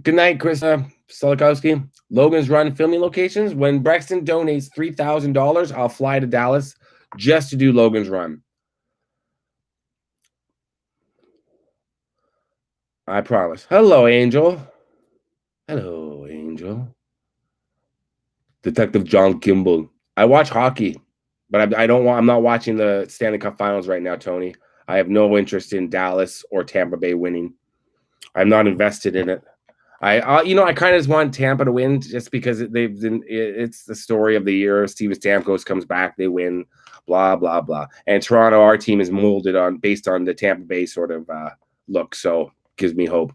Good night, Chris Stolikowski. Logan's Run filming locations. When Brexton donates $3,000, I'll fly to Dallas just to do Logan's Run. I promise. Hello, Angel. Hello, Angel. Detective John Kimball. I watch hockey, but I don't want. I'm not watching the Stanley Cup Finals right now, Tony. I have no interest in Dallas or Tampa Bay winning. I'm not invested in it. I kind of just want Tampa to win just because it's the story of the year. Steven Stamkos comes back, they win, blah blah blah. And Toronto, our team is molded based on the Tampa Bay sort of look, so gives me hope.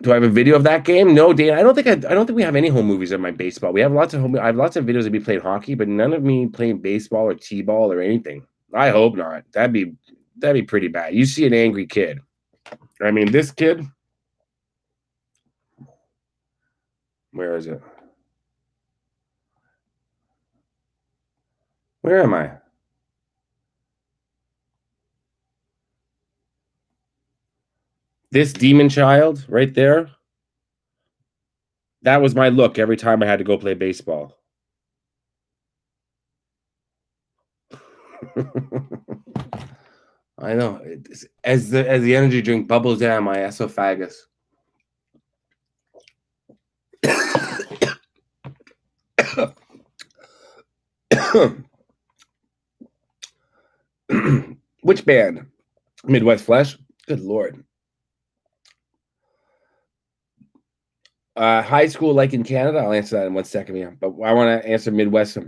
Do I have a video of that game? No, Dan. I don't think we have any home movies of my baseball. We have lots of I have lots of videos of me playing hockey, but none of me playing baseball or t-ball or anything. I hope not. That'd be pretty bad. You see an angry kid. I mean, this kid. Where is it? Where am I? This demon child right there. That was my look every time I had to go play baseball. I know. As the energy drink bubbles down my esophagus. Which band? Midwest Flesh? Good Lord. High school like in Canada? I'll answer that in 1 second here. But I want to answer Midwest.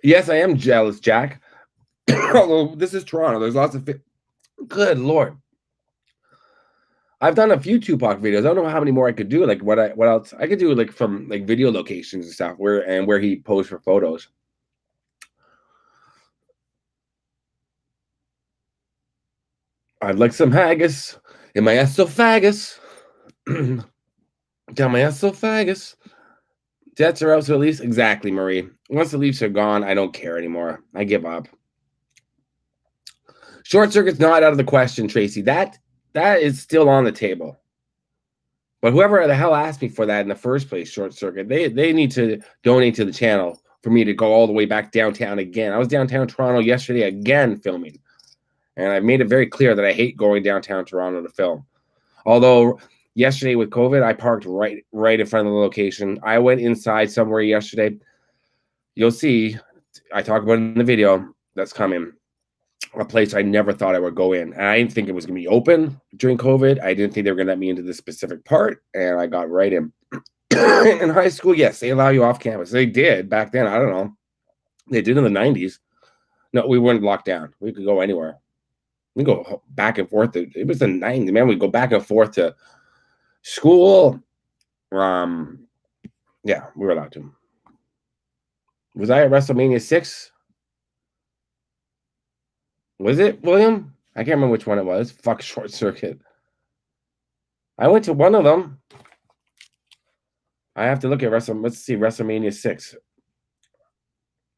Yes, I am jealous, Jack. Although this is Toronto. There's lots of good Lord. I've done a few Tupac videos. I don't know how many more I could do. Like what else I could do, like from like video locations and stuff where he posed for photos. I'd like some haggis in my esophagus. Down my esophagus. Jets are out, so at least exactly, Marie. Once the Leafs are gone, I don't care anymore. I give up. Short circuit's not out of the question, Tracy. That is still on the table. But whoever the hell asked me for that in the first place, short circuit, they need to donate to the channel for me to go all the way back downtown again. I was downtown Toronto yesterday again filming. And I've made it very clear that I hate going downtown Toronto to film. Although yesterday with COVID, I parked right in front of the location. I went inside somewhere yesterday. You'll see, I talk about it in the video that's coming. A place I never thought I would go in. And I didn't think it was going to be open during COVID. I didn't think they were going to let me into this specific part. And I got right in. In high school, yes, they allow you off campus. They did back then. I don't know. They did in the 90s. No, we weren't locked down. We could go anywhere. We go back and forth. It was the 90s, man. We go back and forth to school. Yeah, we were allowed to. Was I at WrestleMania 6? Was it, William? I can't remember which one it was. Fuck Short Circuit. I went to one of them. I have to look at let's see, WrestleMania 6.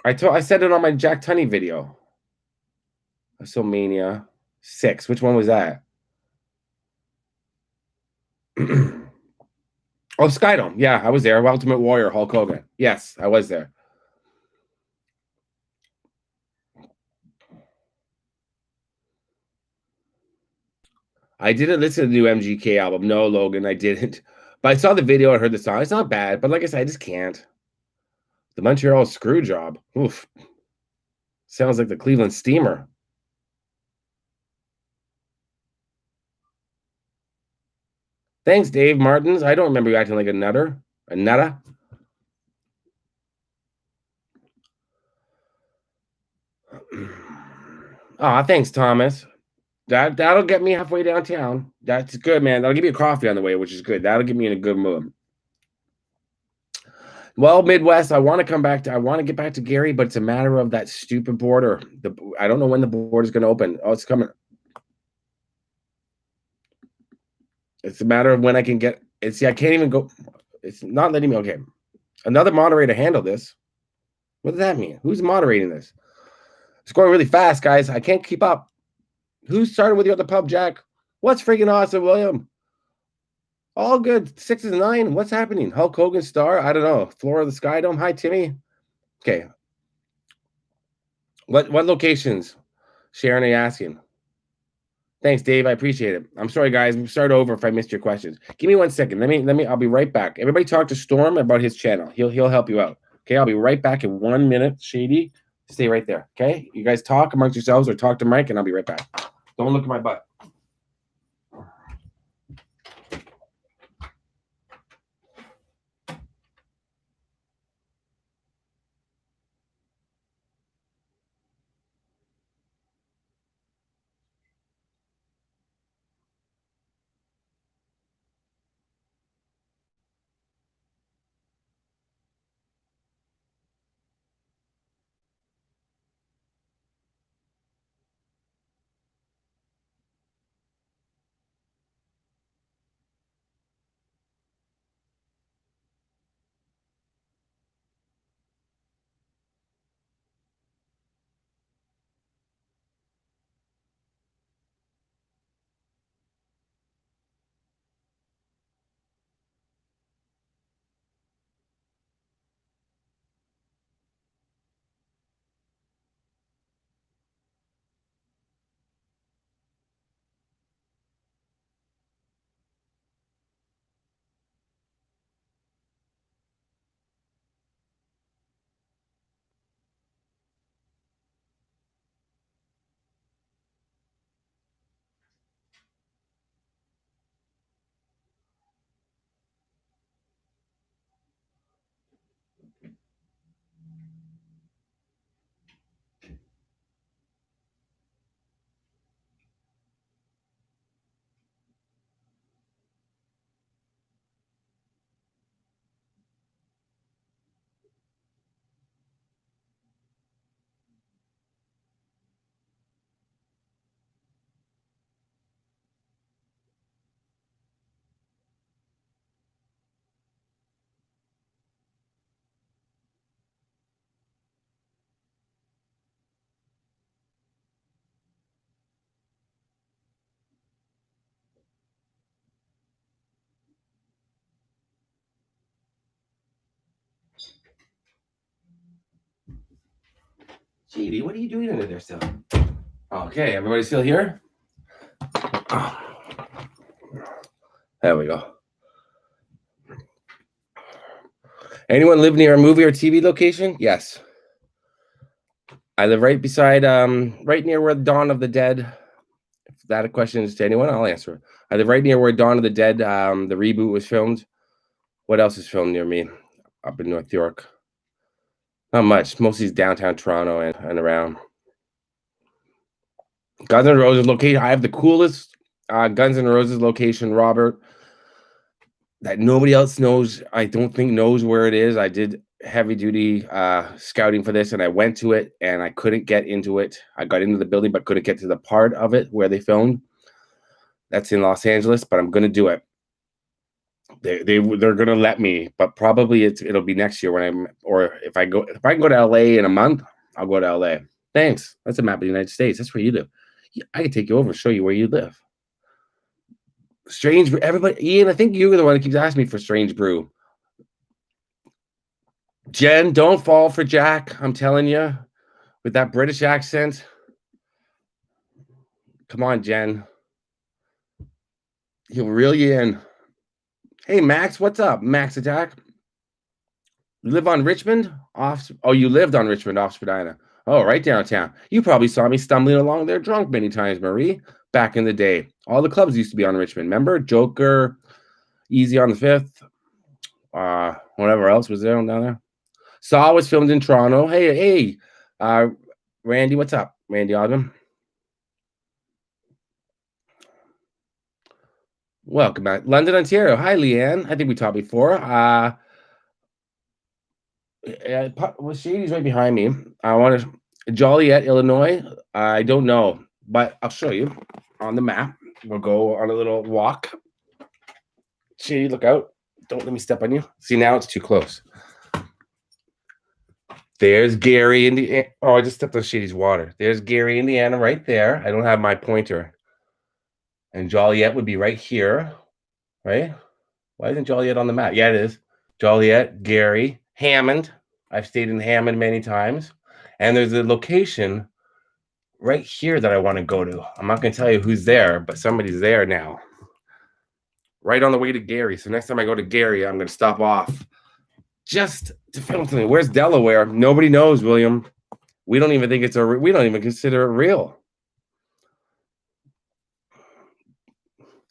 I said it on my Jack Tunney video. WrestleMania 6. Which one was that? Oh, Skydome. Yeah, I was there. Ultimate Warrior, Hulk Hogan. Yes, I was there. I didn't listen to the new MGK album. No, Logan, I didn't. But I saw the video and heard the song. It's not bad, but like I said, I just can't. The Montreal Screw Job. Oof. Sounds like the Cleveland Steamer. Thanks, Dave Martins. I don't remember you acting like a nutter. A nutter. Ah, thanks, Thomas. That'll get me halfway downtown. That's good, man. That'll give me a coffee on the way, which is good. That'll get me in a good mood. Well, Midwest, I want to get back to Gary, but it's a matter of that stupid border. I don't know when the border is going to open. Oh, it's coming. It's a matter of when I can get it. See, I can't even go. It's not letting me. Okay. Another moderator handle this. What does that mean? Who's moderating this? It's going really fast, guys. I can't keep up. Who started with you at the pub, Jack? What's freaking awesome, William? All good. 6 and 9. What's happening? Hulk Hogan star? I don't know. Floor of the Sky Dome. Hi, Timmy. Okay. What locations? Sharon, are you asking? Thanks, Dave. I appreciate it. I'm sorry, guys. We'll start over if I missed your questions. Give me 1 second. Let me. I'll be right back. Everybody talk to Storm about his channel. He'll help you out. Okay, I'll be right back in 1 minute. Shady, stay right there. Okay, you guys talk amongst yourselves or talk to Mike, and I'll be right back. Don't look at my butt. JD, what are you doing under there still? Okay, everybody still here? Oh. There we go. Anyone live near a movie or TV location? Yes. I live right beside, right near where Dawn of the Dead. If that a question is to anyone, I'll answer. I live right near where Dawn of the Dead, the reboot was filmed. What else is filmed near me up in North York? Not much. Mostly downtown Toronto and around. Guns N' Roses location. I have the coolest Guns N' Roses location, Robert, that nobody else knows. I don't think knows where it is. I did heavy duty scouting for this, and I went to it, and I couldn't get into it. I got into the building, but couldn't get to the part of it where they filmed. That's in Los Angeles, but I'm gonna do it. They're gonna let me, but probably it'll be next year when if I can go to LA in a month, I'll go to LA. Thanks. That's a map of the United States. That's where you live. I can take you over and show you where you live. Strange, everybody. Ian, I think you were the one that keeps asking me for Strange Brew. Jen, don't fall for Jack. I'm telling you, with that British accent. Come on, Jen. He'll reel you in. Hey, Max, what's up? Max Attack. You live on Richmond? You lived on Richmond off Spadina. Oh, right downtown. You probably saw me stumbling along there drunk many times, Marie, back in the day. All the clubs used to be on Richmond. Remember? Joker, Easy on the 5th, whatever else was there down there. Saw was filmed in Toronto. Hey, Randy, what's up? Randy Odom. Welcome back. London, Ontario. Hi, Leanne. I think we talked before. Shady's right behind me. I want to Joliet, Illinois. I don't know, but I'll show you on the map. We'll go on a little walk. Shady, look out. Don't let me step on you. See, now it's too close. There's Gary, Indiana. Oh, I just stepped on Shady's water. There's Gary, Indiana, right there. I don't have my pointer. And Joliet would be right here, right? Why isn't Joliet on the map? Yeah, it is. Joliet, Gary, Hammond. I've stayed in Hammond many times. And there's a location right here that I want to go to. I'm not going to tell you who's there, but somebody's there now. Right on the way to Gary. So next time I go to Gary, I'm going to stop off just to film something. Where's Delaware? Nobody knows, William. We don't even think we don't even consider it real.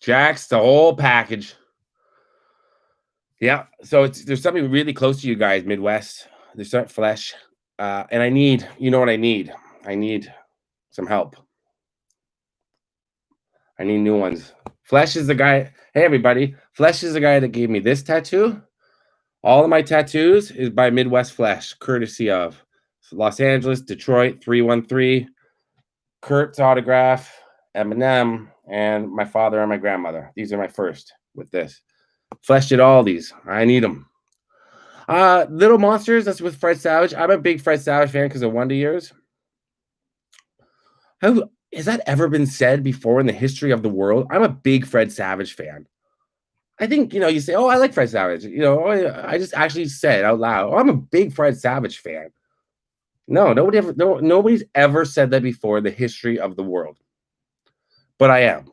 Jack's the whole package. Yeah, so there's something really close to you guys, Midwest. There's some flesh, and I need, you know what I need? I need some help. I need new ones. Flesh is the guy. Hey, everybody. Flesh is the guy that gave me this tattoo. All of my tattoos is by Midwest Flesh, courtesy of Los Angeles, Detroit, 313, Kurt's autograph, Eminem, and my father and my grandmother. These are my first with this. Flesh did all these. I need them. Little Monsters, that's with Fred Savage. I'm a big Fred Savage fan because of Wonder Years. Has that ever been said before in the history of the world? I'm a big Fred Savage fan. I think, you say, oh, I like Fred Savage. I just actually said out loud, oh, I'm a big Fred Savage fan. No, nobody's ever said that before in the history of the world. But I am.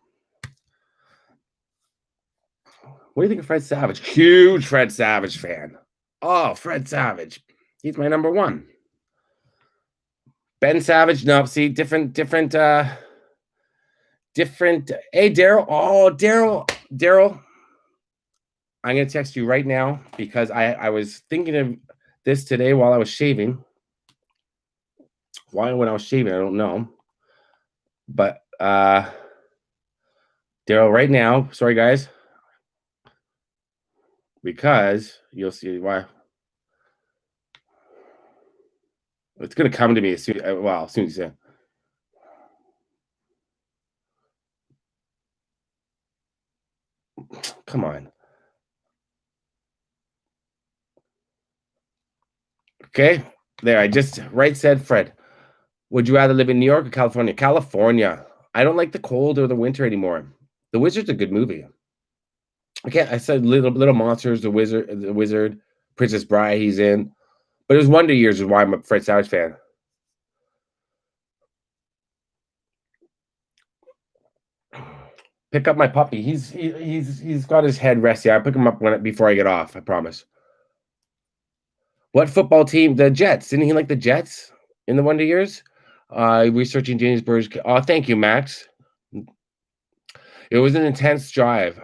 What do you think of Fred Savage? Huge Fred Savage fan. Oh, Fred Savage. He's my number one. Ben Savage. No, see, different. Hey, Daryl. Oh, Daryl. I'm going to text you right now because I was thinking of this today while I was shaving. Why when I was shaving, I don't know. But Daryl, right now, sorry, guys. Because you'll see why. It's going to come to me as soon as you say. Come on. Okay, there. I just said Fred. Would you rather live in New York or California? California. I don't like the cold or the winter anymore. The Wizard's a good movie. I said Little Monsters, The Wizard, Princess Bride. He's in, but it was Wonder Years is why I'm a Fred Savage fan. Pick up my puppy. He's got his head resting. I'll pick him up before I get off. I promise. What football team? The Jets. Didn't he like the Jets in the Wonder Years? Researching James Burr's. Oh, thank you, Max. It was an intense drive.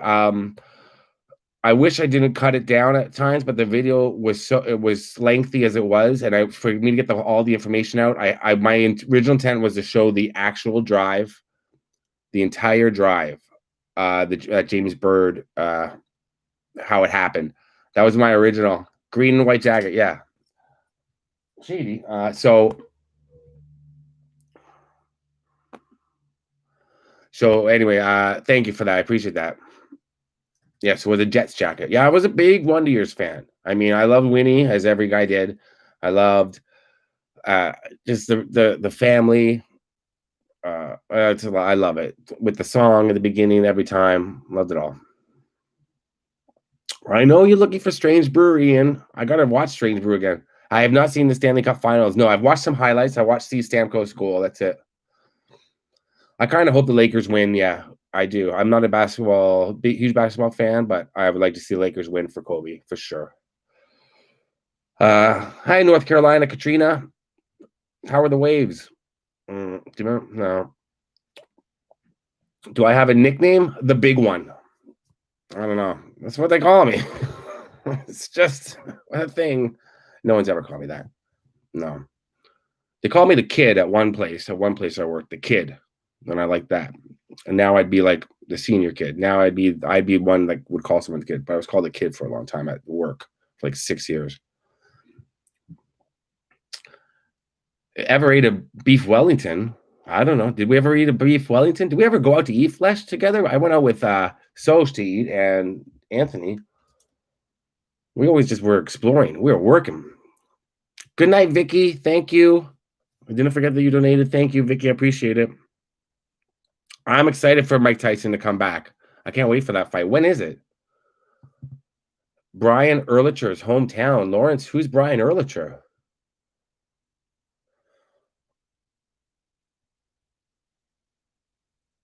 I wish I didn't cut it down at times, but the video was it was lengthy as it was, and for me to get all the information out, my original intent was to show the actual drive, the entire drive, the James Bird, how it happened. That was my original green and white jacket. Yeah, shady. So anyway, thank you for that. I appreciate that. Yes, with a Jets jacket. Yeah, I was a big Wonder Years fan. I mean, I loved Winnie, as every guy did. I loved uh, just the family. I love it with the song at the beginning every time. Loved it all. I know you're looking for Strange Brew, Ian. I gotta watch Strange Brew again. I have not seen the Stanley Cup Finals. No, I've watched some highlights. I watched Steve Stamkos' goal. That's it. I kind of hope the Lakers win. Yeah, I do. I'm not a huge basketball fan, but I would like to see the Lakers win for Kobe for sure. Hi, North Carolina, Katrina. How are the waves? Do you remember? No. Do I have a nickname? The big one. I don't know. That's what they call me. It's just a thing. No one's ever called me that. No. They called me the kid at one place. At one place I worked, the kid. And I like that. And now I'd be like the senior kid. Now I'd be one that would call someone the kid. But I was called a kid for a long time at work, for like 6 years. Ever ate a beef Wellington? I don't know. Did we ever eat a beef Wellington? Did we ever go out to eat flesh together? I went out with Soj to eat and Anthony. We always just were exploring. We were working. Good night, Vicky. Thank you. I didn't forget that you donated. Thank you, Vicky. I appreciate it. I'm excited for Mike Tyson to come back. I can't wait for that fight. When is it? Brian Ehrlicher's hometown. Lawrence, who's Brian Ehrlicher?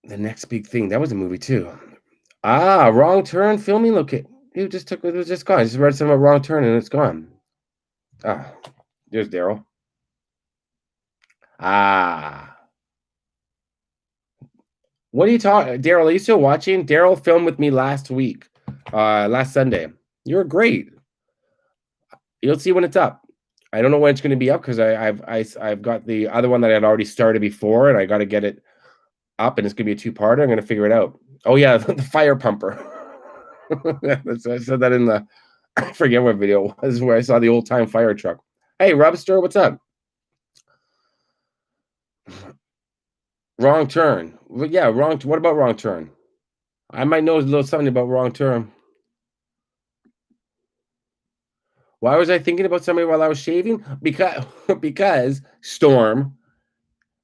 The Next Big Thing. That was a movie too. Wrong Turn filming location. It was just gone. I just read something about Wrong Turn and it's gone. There's Daryl. What are you talking, Daryl? Are you still watching? Daryl filmed with me last week, last Sunday. You're great. You'll see when it's up. I don't know when it's going to be up because I've got the other one that I had already started before, and I got to get it up, and it's going to be a two-parter. I'm going to figure it out. Oh yeah, the fire pumper. I said that in the I forget what video it was where I saw the old-time fire truck. Hey, Robster, what's up? Wrong Turn. Well, yeah, wrong. What about Wrong Turn? I might know a little something about Wrong Turn. Why was I thinking about somebody while I was shaving? Because Storm,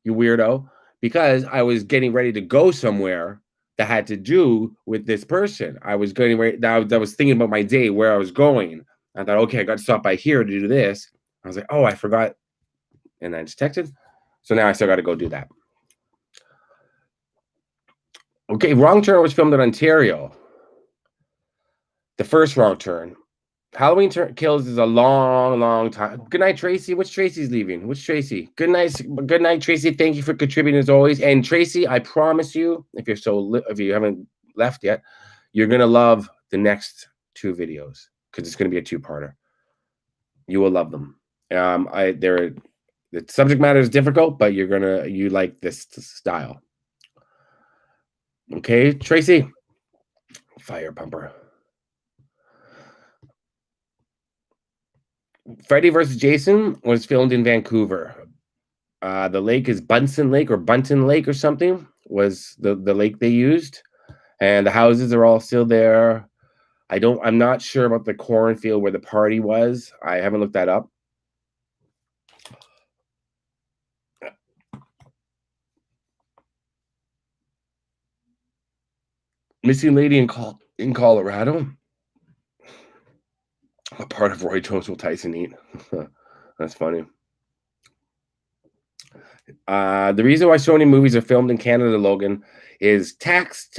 you weirdo. Because I was getting ready to go somewhere that had to do with this person. I was getting ready. I was thinking about my day, where I was going. I thought, okay, I got to stop by here to do this. I was like, oh, I forgot, and I just texted. So now I still got to go do that. Okay, Wrong Turn was filmed in Ontario. The first Wrong Turn. Halloween Kills is a long time. Good night, Tracy. Which Tracy's leaving? Which Tracy? Good night, Tracy. Thank you for contributing as always. And Tracy, I promise you, if you haven't left yet, you're gonna love the next two videos because it's gonna be a two-parter. You will love them. The subject matter is difficult, but you like this style. Okay, Tracy. Fire pumper. Freddy vs. Jason was filmed in Vancouver. The lake is Bunsen Lake or something was the lake they used, and the houses are all still there. I'm not sure about the cornfield where the party was. I haven't looked that up. Missing lady in Colorado. A part of Roy Jones will Tyson eat. That's funny. The reason why so many movies are filmed in Canada, Logan, is tax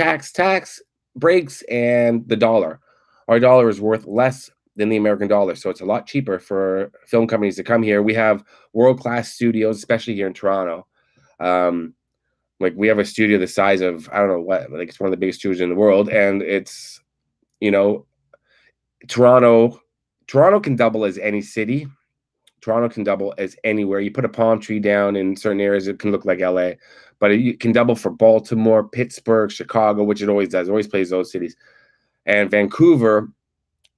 breaks and the dollar. Our dollar is worth less than the American dollar, so it's a lot cheaper for film companies to come here. We have world-class studios, especially here in Toronto. Like we have a studio the size of, I don't know what, like it's one of the biggest studios in the world, and it's, Toronto can double as any city. Toronto can double as anywhere. You put a palm tree down in certain areas, it can look like LA, but it can double for Baltimore, Pittsburgh, Chicago, which it always does. It always plays those cities. And Vancouver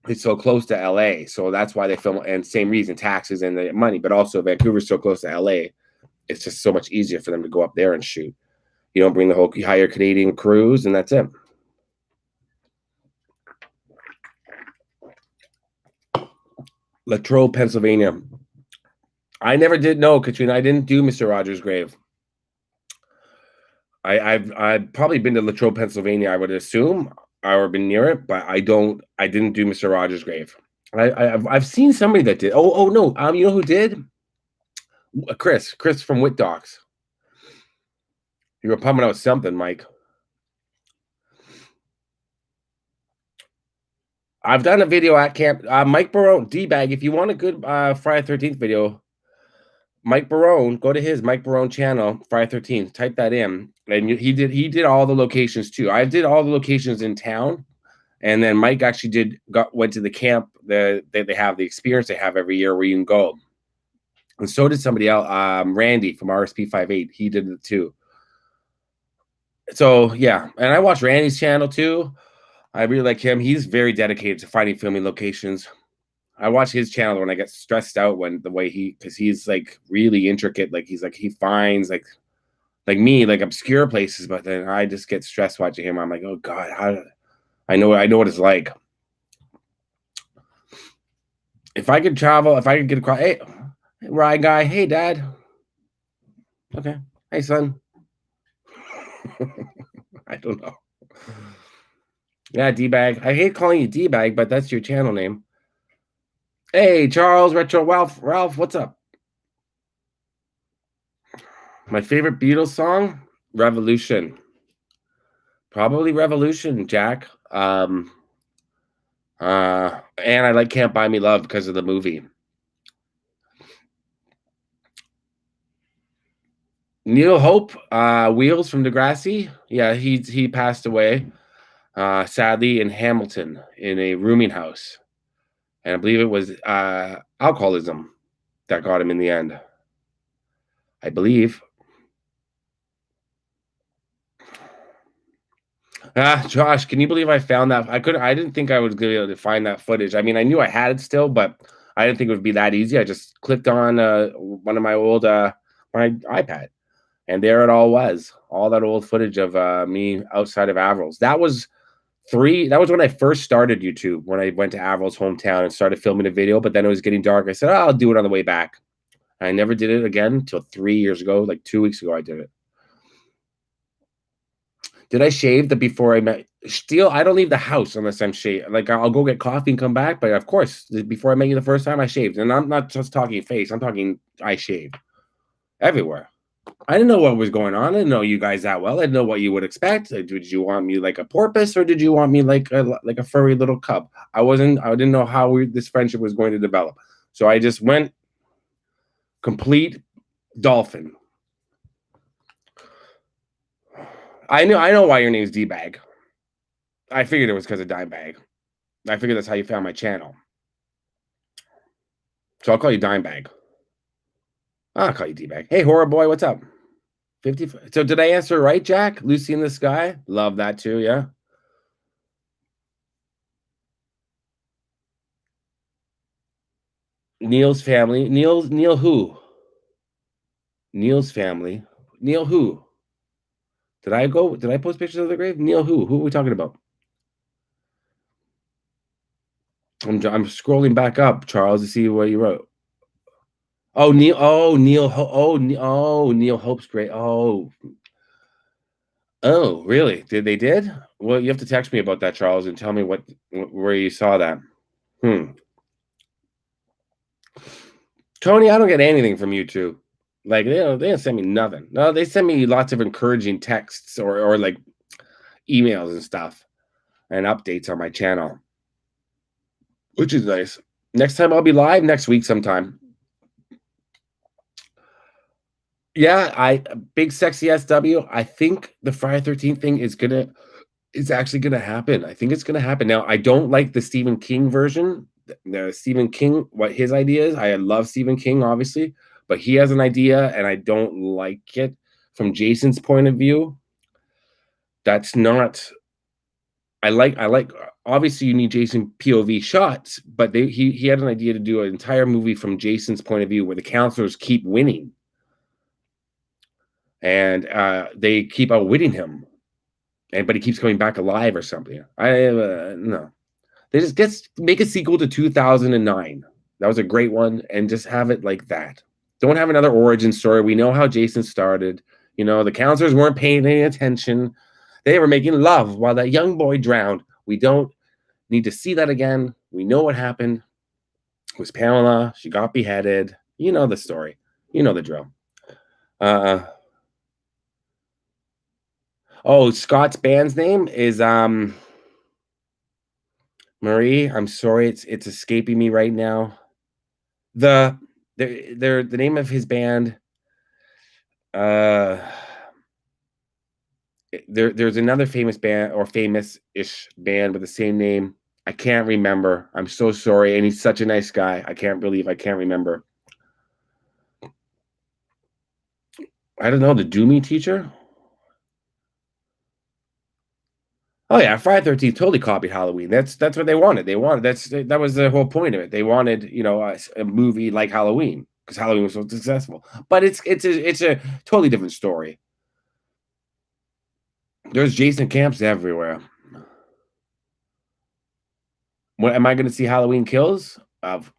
is so close to LA, so that's why they film. And same reason, taxes and the money, but also Vancouver's so close to LA, it's just so much easier for them to go up there and shoot. You don't bring the whole hire Canadian crews, and that's it. Latrobe, Pennsylvania. I never did know, Katrina. I didn't do Mr. Rogers' grave. I've probably been to Latrobe, Pennsylvania, I would assume, or been near it, but I didn't do Mr. Rogers' grave. I've seen somebody that did. Oh no. You know who did? Chris from Wit Docs. You were pumping out something, Mike. I've done a video at camp. Mike Barone, D-Bag. If you want a good Friday 13th video, Mike Barone, go to his Mike Barone channel, Friday 13th. Type that in, and he did all the locations too. I did all the locations in town, and then Mike actually went to the camp that they have, the experience they have every year where you can go. And so did somebody else, Randy from RSP 58. He did it too. So yeah, and I watch Randy's channel too. I really like him. He's very dedicated to finding filming locations. I watch his channel when I get stressed out because he's like really intricate. Like he finds like me, like obscure places, but then I just get stressed watching him. I'm like, oh God, I know what it's like. If I could travel, if I could get across, hey, ride guy, hey dad. Okay. Hey son. I don't know. Yeah, D-Bag. I hate calling you D-Bag, but that's your channel name. Hey, Charles, Retro Ralph, what's up? My favorite Beatles song? Revolution. Probably Revolution, Jack. And I like Can't Buy Me Love because of the movie. Neil Hope, Wheels from Degrassi. Yeah, he passed away, sadly, in Hamilton in a rooming house. And I believe it was alcoholism that got him in the end. I believe. Josh, can you believe I found that? I didn't think I was going to be able to find that footage. I mean, I knew I had it still, but I didn't think it would be that easy. I just clicked on one of my old my iPad, and there it all was. All that old footage of me outside of Averill's. That was when I first started YouTube, when I went to Averill's hometown and started filming a video, but then it was getting dark. I said, I'll do it on the way back. I never did it again until 3 years ago, like 2 weeks ago I did it. Did I shave before I met? Still, I don't leave the house unless I'm shaved. Like, I'll go get coffee and come back. But of course, before I met you the first time, I shaved. And I'm not just talking face. I'm talking I shaved everywhere. I didn't know what was going on. I didn't know you guys that well. I didn't know what you would expect. Did you want me like a porpoise, or did you want me like a furry little cub? I didn't know how this friendship was going to develop. So I just went complete dolphin. I know why your name's D-Bag. I figured it was because of Dime Bag. I figured that's how you found my channel. So I'll call you Dime Bag. I'll call you D-Bag. Hey, Horror Boy, what's up? 50. So did I answer right, Jack? Lucy in the Sky? Love that too, yeah. Neil's family. Neil who? Neil's family. Neil who? Did I post pictures of the grave? Neil who? Who are we talking about? I'm scrolling back up, Charles, to see what you wrote. Oh, Neil. Oh, Neil. Oh, Neil Hope's great. Oh, really? Did? Well, you have to text me about that, Charles, and tell me where you saw that. Tony, I don't get anything from you two. Like, they don't send me nothing. No, they send me lots of encouraging texts or like emails and stuff and updates on my channel, which is nice. Next time I'll be live next week sometime. Yeah, big sexy SW. I think the Friday 13th thing is gonna It's actually gonna happen. I think it's gonna happen. Now, I don't like the Stephen King version. The Stephen King, what his idea is. I love Stephen King, obviously, but he has an idea, and I don't like it from Jason's point of view. That's not. I like. Obviously, you need Jason POV shots, but he had an idea to do an entire movie from Jason's point of view, where the counselors keep winning, and they keep outwitting him, and but he keeps coming back alive or something. I no. They just make a sequel to 2009. That was a great one, and just have it like that. Don't have another origin story. We know how Jason started. The counselors weren't paying any attention. They were making love while that young boy drowned. We don't need to see that again. We know what happened. It was Pamela. She got beheaded. You know the story. You know the drill. Oh, Scott's band's name is Marie. I'm sorry, it's escaping me right now. The name of his band. There's another famous band or famous-ish band with the same name. I can't remember. I'm so sorry. And he's such a nice guy. I can't remember. I don't know. The Doomy teacher? Oh yeah, Friday 13th totally copied Halloween. That's what they wanted. That was the whole point of it. They wanted, a movie like Halloween because Halloween was so successful. But it's a totally different story. There's Jason Camps everywhere. What am I going to see? Halloween Kills? It's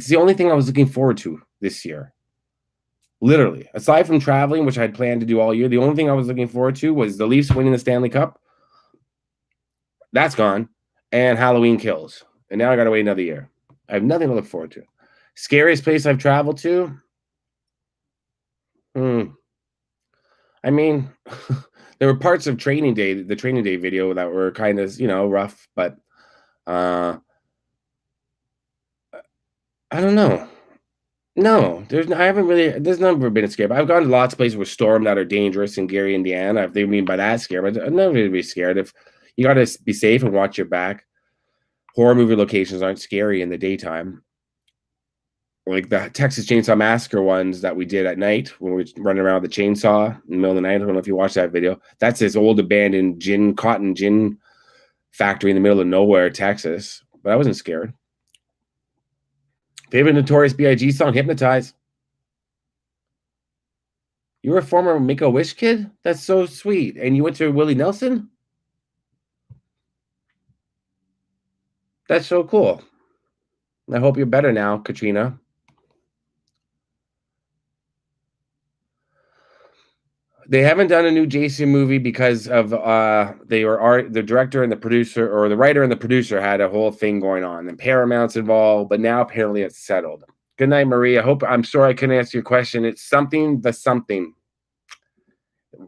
the only thing I was looking forward to this year. Literally, aside from traveling, which I had planned to do all year, the only thing I was looking forward to was the Leafs winning the Stanley Cup. That's gone, and Halloween Kills, and now I got to wait another year. I have nothing to look forward to. Scariest place I've traveled to? I mean, there were parts of the Training Day video that were kind of, rough, but I don't know. No, there's never been a scare. I've gone to lots of places with storm that are dangerous in Gary, Indiana. If they mean by that scare, but I'm never really be scared. If you got to be safe and watch your back. Horror movie locations aren't scary in the daytime. Like the Texas Chainsaw Massacre ones that we did at night when we were running around with the chainsaw in the middle of the night. I don't know if you watched that video. That's this old abandoned cotton gin factory in the middle of nowhere, Texas. But I wasn't scared. Favorite Notorious B.I.G. song, Hypnotize. You were a former Make-A-Wish kid? That's so sweet. And you went to Willie Nelson? That's so cool. I hope you're better now, Katrina. They haven't done a new Jason movie because of the director and the producer, or the writer and the producer had a whole thing going on, and Paramount's involved, but now apparently it's settled. Good night, Marie. I'm sorry I couldn't answer your question. It's something.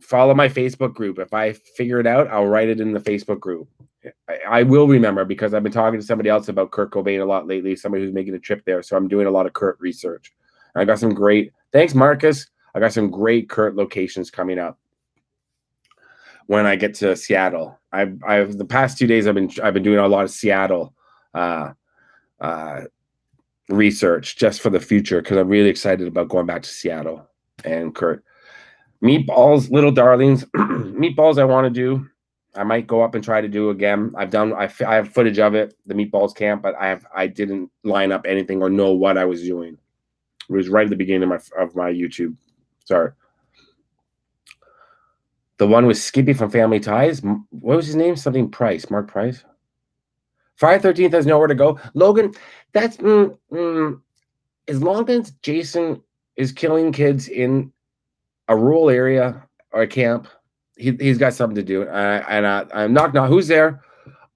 Follow my Facebook group. If I figure it out, I'll write it in the Facebook group. I will remember because I've been talking to somebody else about Kurt Cobain a lot lately, somebody who's making a trip there. So I'm doing a lot of Kurt research. I got some great, thanks, Marcus. I got some great Kurt locations coming up when I get to Seattle. I've the past 2 days I've been doing a lot of Seattle research just for the future because I'm really excited about going back to Seattle and Kurt. Meatballs, Little Darlings, Meatballs I want to do. I might go up and try to do again. I have footage of it, the Meatballs camp, but I didn't line up anything or know what I was doing. It was right at the beginning of my YouTube. Sorry. The one with Skippy from Family Ties. What was his name? Something Price. Mark Price. Friday 13th has nowhere to go. Logan, that's as long as Jason is killing kids in a rural area or a camp, he's got something to do. I'm knock. Who's there?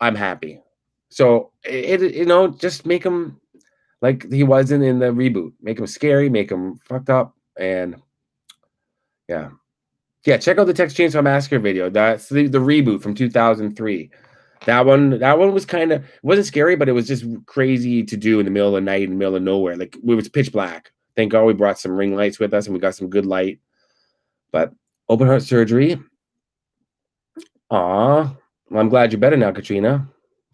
I'm happy. So just make him like he wasn't in the reboot. Make him scary. Make him fucked up. And yeah. Check out the Texas Chainsaw Massacre video. That's the reboot from 2003. That one was wasn't scary, but it was just crazy to do in the middle of the night, in the middle of nowhere. Like it was pitch black. Thank God we brought some ring lights with us and we got some good light. But open heart surgery, Aw. Well, I'm glad you're better now, Katrina.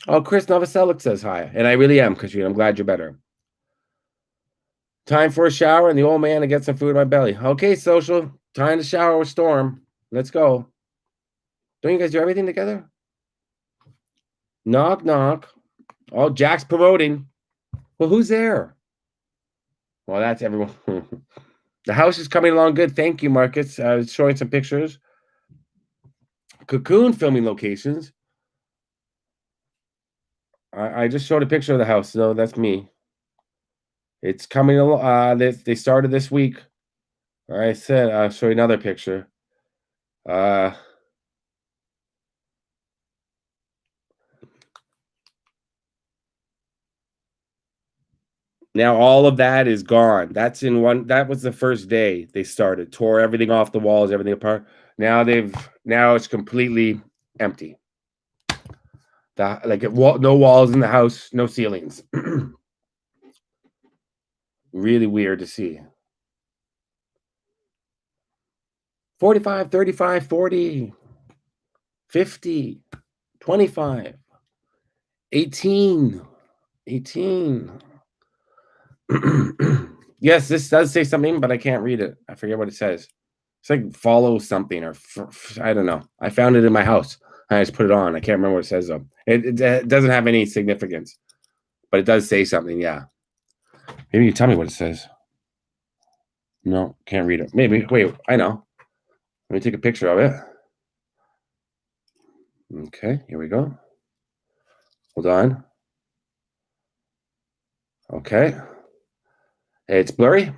Oh, Chris Novoselic says hi. And I really am, Katrina. I'm glad you're better. Time for a shower and the old man to get some food in my belly. Okay, social. Time to shower with Storm. Let's go. Don't you guys do everything together? Knock, knock. Oh, Jack's promoting. Well, who's there? Well, that's everyone. The house is coming along good. Thank you, Marcus. I was showing some pictures. Cocoon filming locations. I just showed a picture of the house, so that's me. It's coming along. They started this week. I said I'll show you another picture. Now all of that is gone. That's in one. That was the first day they started. Tore everything off the walls, everything apart. Now it's completely empty. No walls in the house, no ceilings. Really weird to see. 45, 35, 40, 50, 25, 18, 18. Yes, this does say something, but I can't read it. I forget what it says. It's like follow something or I don't know. I found it in my house. I just put it on. I can't remember what it says though. It doesn't have any significance, but it does say something. Yeah. Maybe you tell me what it says. No, can't read it. Maybe. Wait, I know. Let me take a picture of it. Okay, here we go. Hold on. Okay. It's blurry.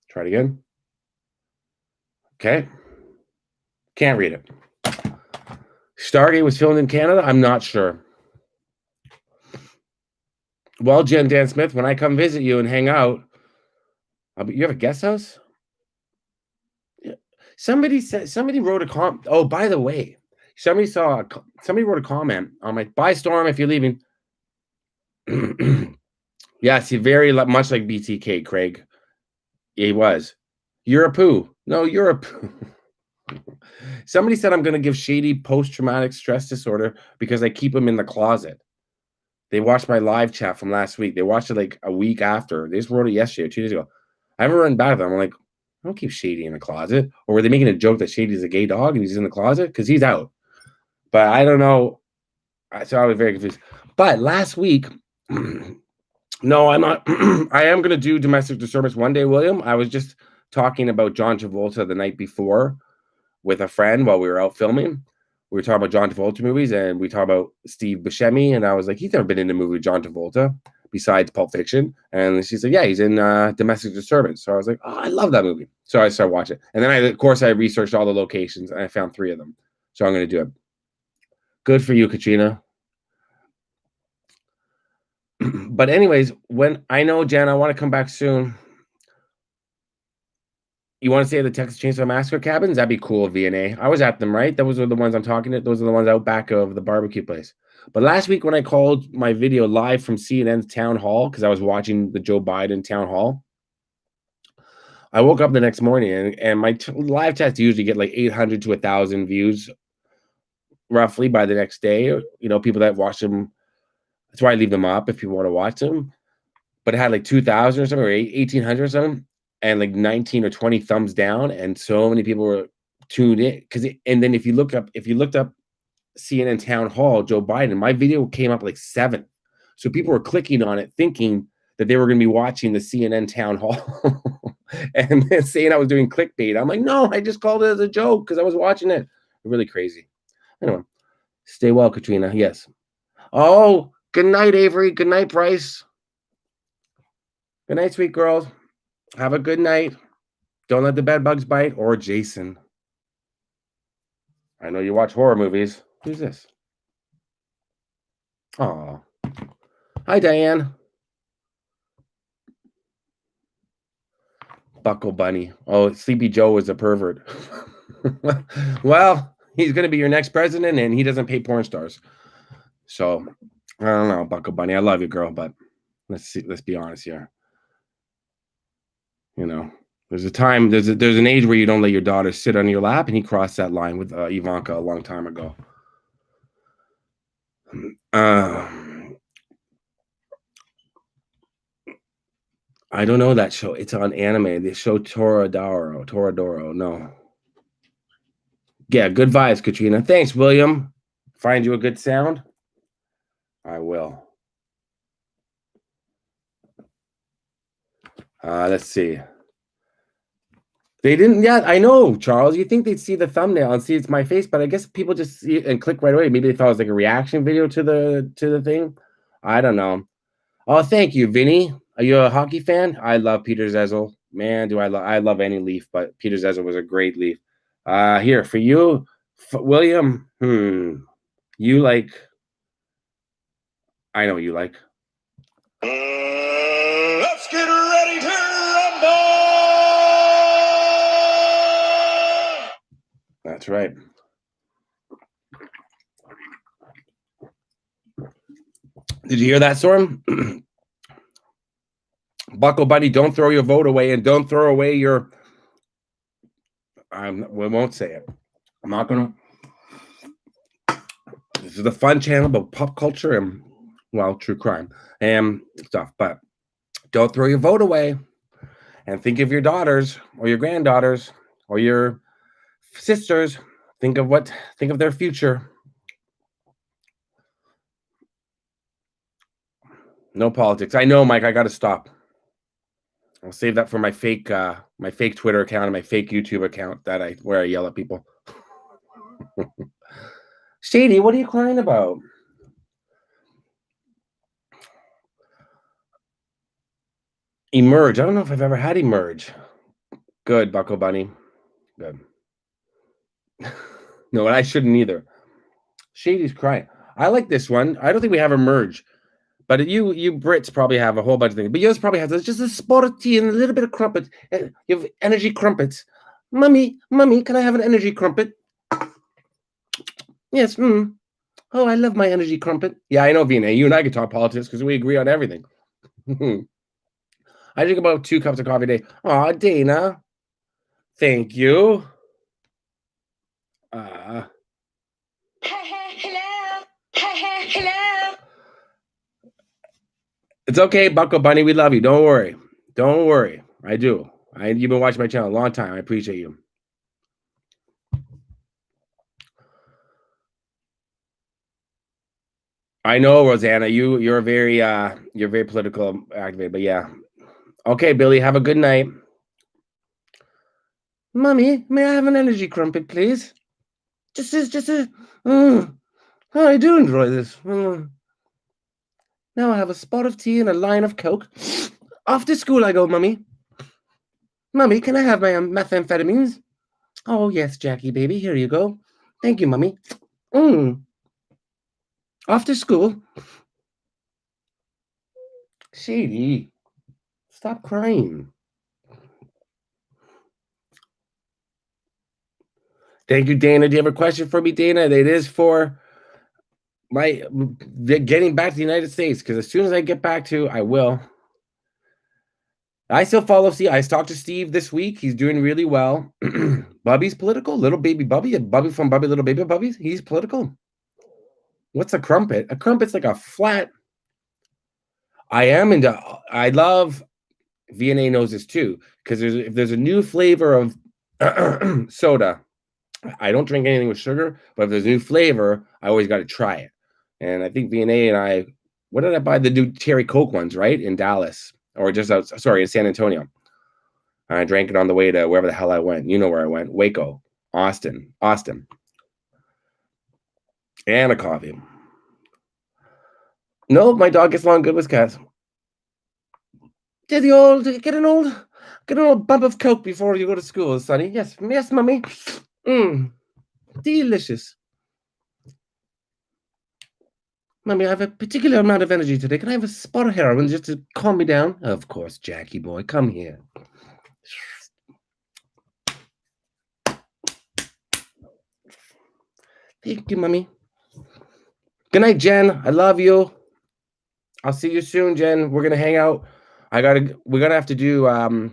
Try it again. Okay. Can't read it. Stargate was filmed in Canada? I'm not sure. Well, Jen Dan Smith, when I come visit you and hang out, you have a guest house? Yeah. Somebody wrote a comment. Oh, by the way, somebody wrote a comment on my bye Storm if you're leaving. Yes, he very much like BTK, Craig. He was. You're a poo. No, you're a poo. Somebody said I'm going to give Shady post-traumatic stress disorder because I keep him in the closet. They watched my live chat from last week. They watched it like a week after. They just wrote it yesterday or 2 days ago. I haven't run back to them. I'm like, I don't keep Shady in the closet. Or were they making a joke that Shady's a gay dog and he's in the closet? Because he's out. But I don't know. So I was very confused. But last week, no, I'm not. I am going to do domestic disturbance one day, William. I was just talking about John Travolta the night before with a friend while we were out filming. We were talking about John Travolta movies, and we talked about Steve Buscemi, and I was like, he's never been in a movie with John Travolta besides Pulp Fiction. And she said, yeah, he's in Domestic Disturbance. So I was like, oh, I love that movie. So I started watching it. And then, of course, I researched all the locations, and I found 3 of them. So I'm going to do it. Good for you, Katrina. But anyways, when I know, Jen, I want to come back soon. You want to say the Texas Chainsaw Massacre cabins? That'd be cool, VNA. I was at them, right? Those were the ones I'm talking to. Those are the ones out back of the barbecue place. But last week when I called my video live from CNN's town hall, because I was watching the Joe Biden town hall, I woke up the next morning and my live chats usually get like 800 to 1,000 views roughly by the next day. You know, people that watch them. That's why I leave them up if people want to watch them. But it had like 2,000 or something, or 1,800 or something, and like 19 or 20 thumbs down, and so many people were tuned in. And then if you looked up CNN town hall, Joe Biden, my video came up like 7. So people were clicking on it thinking that they were going to be watching the CNN town hall and then saying I was doing clickbait. I'm like, no, I just called it as a joke because I was watching it. Really crazy. Anyway, stay well, Katrina. Yes. Oh, good night, Avery. Good night, Bryce. Good night, sweet girls. Have a good night. Don't let the bed bugs bite. Or Jason. I know you watch horror movies. Who's this? Aw. Hi, Diane. Buckle Bunny. Oh, Sleepy Joe is a pervert. Well, he's going to be your next president, and he doesn't pay porn stars. So, I don't know, Buckle Bunny. I love you, girl, but let's be honest here. You know, there's an age where you don't let your daughter sit on your lap, and he crossed that line with Ivanka a long time ago. I don't know that show. It's on anime. The show Toradoro. No. Yeah, good vibes, Katrina. Thanks, William. Find you a good sound? I will. Let's see. They didn't yet. I know, Charles. You think they'd see the thumbnail and see it's my face, but I guess people just see it and click right away. Maybe they thought it was like a reaction video to the thing. I don't know. Oh, thank you, Vinny. Are you a hockey fan? I love Peter Zezel. Man, do I love any Leaf, but Peter Zezel was a great Leaf. Here for you, William. You like? I know what you like. Let's get ready to rumble! That's right. Did you hear that, Storm? Buckle Buddy, don't throw your vote away, and don't throw away your. We won't say it. I'm not gonna. This is a fun channel about pop culture and, well, true crime and stuff. But don't throw your vote away, and think of your daughters or your granddaughters or your sisters. Think of their future. No politics. I know, Mike. I got to stop. I'll save that for my fake Twitter account and my fake YouTube account where I yell at people. Shady, what are you crying about? Emerge. I don't know if I've ever had Emerge. Good, Buckle Bunny. Good. No, I shouldn't either. Shady's crying. I like this one. I don't think we have Emerge. But you Brits probably have a whole bunch of things. But yours probably has just a spot of tea and a little bit of crumpet. You have energy crumpets. Mummy, can I have an energy crumpet? Yes. Oh, I love my energy crumpet. Yeah, I know, Vina. You and I can talk politics because we agree on everything. I drink about 2 cups of coffee a day. Aw, Dana. Thank you. Hello. Hello. It's okay, Buckle Bunny. We love you. Don't worry. I do. You've been watching my channel a long time. I appreciate you. I know, Rosanna. You're very political activated, but yeah. Okay, Billy. Have a good night. Mommy, may I have an energy crumpet, please? I do enjoy this. Now I have a spot of tea and a line of Coke. Off to school I go, Mummy. Mummy, can I have my methamphetamines? Oh, yes, Jackie, baby. Here you go. Thank you, Mummy. Off to school. Shady, stop crying. Thank you, Dana. Do you have a question for me, Dana? It is for my getting back to the United States, because as soon as I get back to, I will. I still follow Steve. I talked to Steve this week. He's doing really well. Bubby's political. Little baby Bubby. Bubby from Bubby Little Baby Bubbies. He's political. What's a crumpet? A crumpet's like a flat. I love, VNA knows this too, because if there's a new flavor of soda, I don't drink anything with sugar, but if there's a new flavor, I always got to try it. And I think VNA and I, what did I buy? The new cherry Coke ones, right? In Dallas, or just in San Antonio. I drank it on the way to wherever the hell I went. You know where I went. Waco, Austin. And a coffee. No, my dog gets along good with cats. Get an old bump of Coke before you go to school, Sonny. Yes, Mummy. Delicious. Mummy, I have a particular amount of energy today. Can I have a spot of heroin just to calm me down? Of course, Jackie boy. Come here. Thank you, Mummy. Good night, Jen. I love you. I'll see you soon, Jen. We're gonna hang out. We're gonna have to do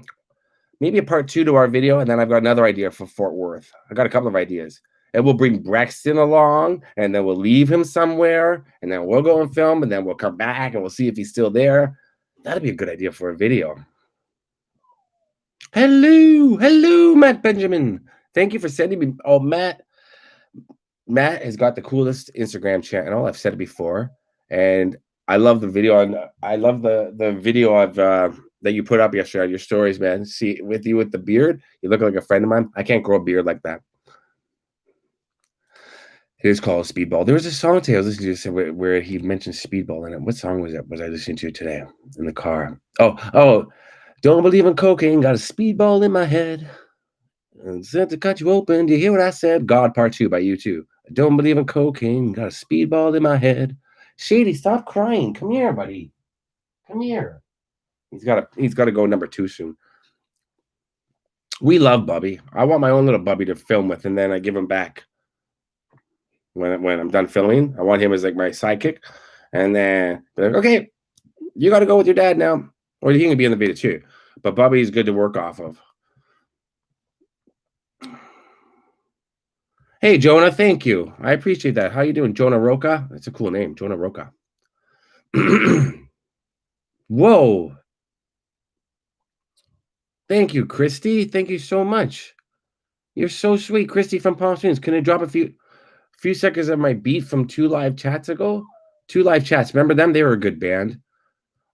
maybe a part 2 to our video, and then I've got another idea for Fort Worth. I got a couple of ideas. and we'll bring Brexton along, and then we'll leave him somewhere, and then we'll go and film, and then we'll come back and we'll see if he's still there. That'd be a good idea for a video. Hello, Matt Benjamin. Thank you for sending me. Oh, Matt has got the coolest Instagram channel. I've said it before, and I love the video. And I love the video of that you put up yesterday on your stories, man. See, with you with the beard, you look like a friend of mine. I can't grow a beard like that. It is called Speedball. There was a song today I was listening to where he mentioned Speedball in it. What song was that? Was I listening to today in the car? Oh, don't believe in cocaine. Got a speedball in my head. And sent to cut you open. Do you hear what I said? God Part 2 by U2. I don't believe in cocaine. Got a speedball in my head. Shady, stop crying. Come here, buddy. Come here. He's got to go number 2 soon. We love Bubby. I want my own little Bubby to film with, and then I give him back when I'm done filming. I want him as like my sidekick, and then be like, okay, you got to go with your dad now, or he can be in the video too. But Bubby's good to work off of. Hey, Jonah, thank you. I appreciate that. How you doing, Jonah Roca? That's a cool name, Jonah Roca. Whoa. Thank you, Christy. Thank you so much. You're so sweet, Christy from Palm Springs. Can I drop a few seconds of my beat from 2 live chats ago? 2 live chats. Remember them? They were a good band.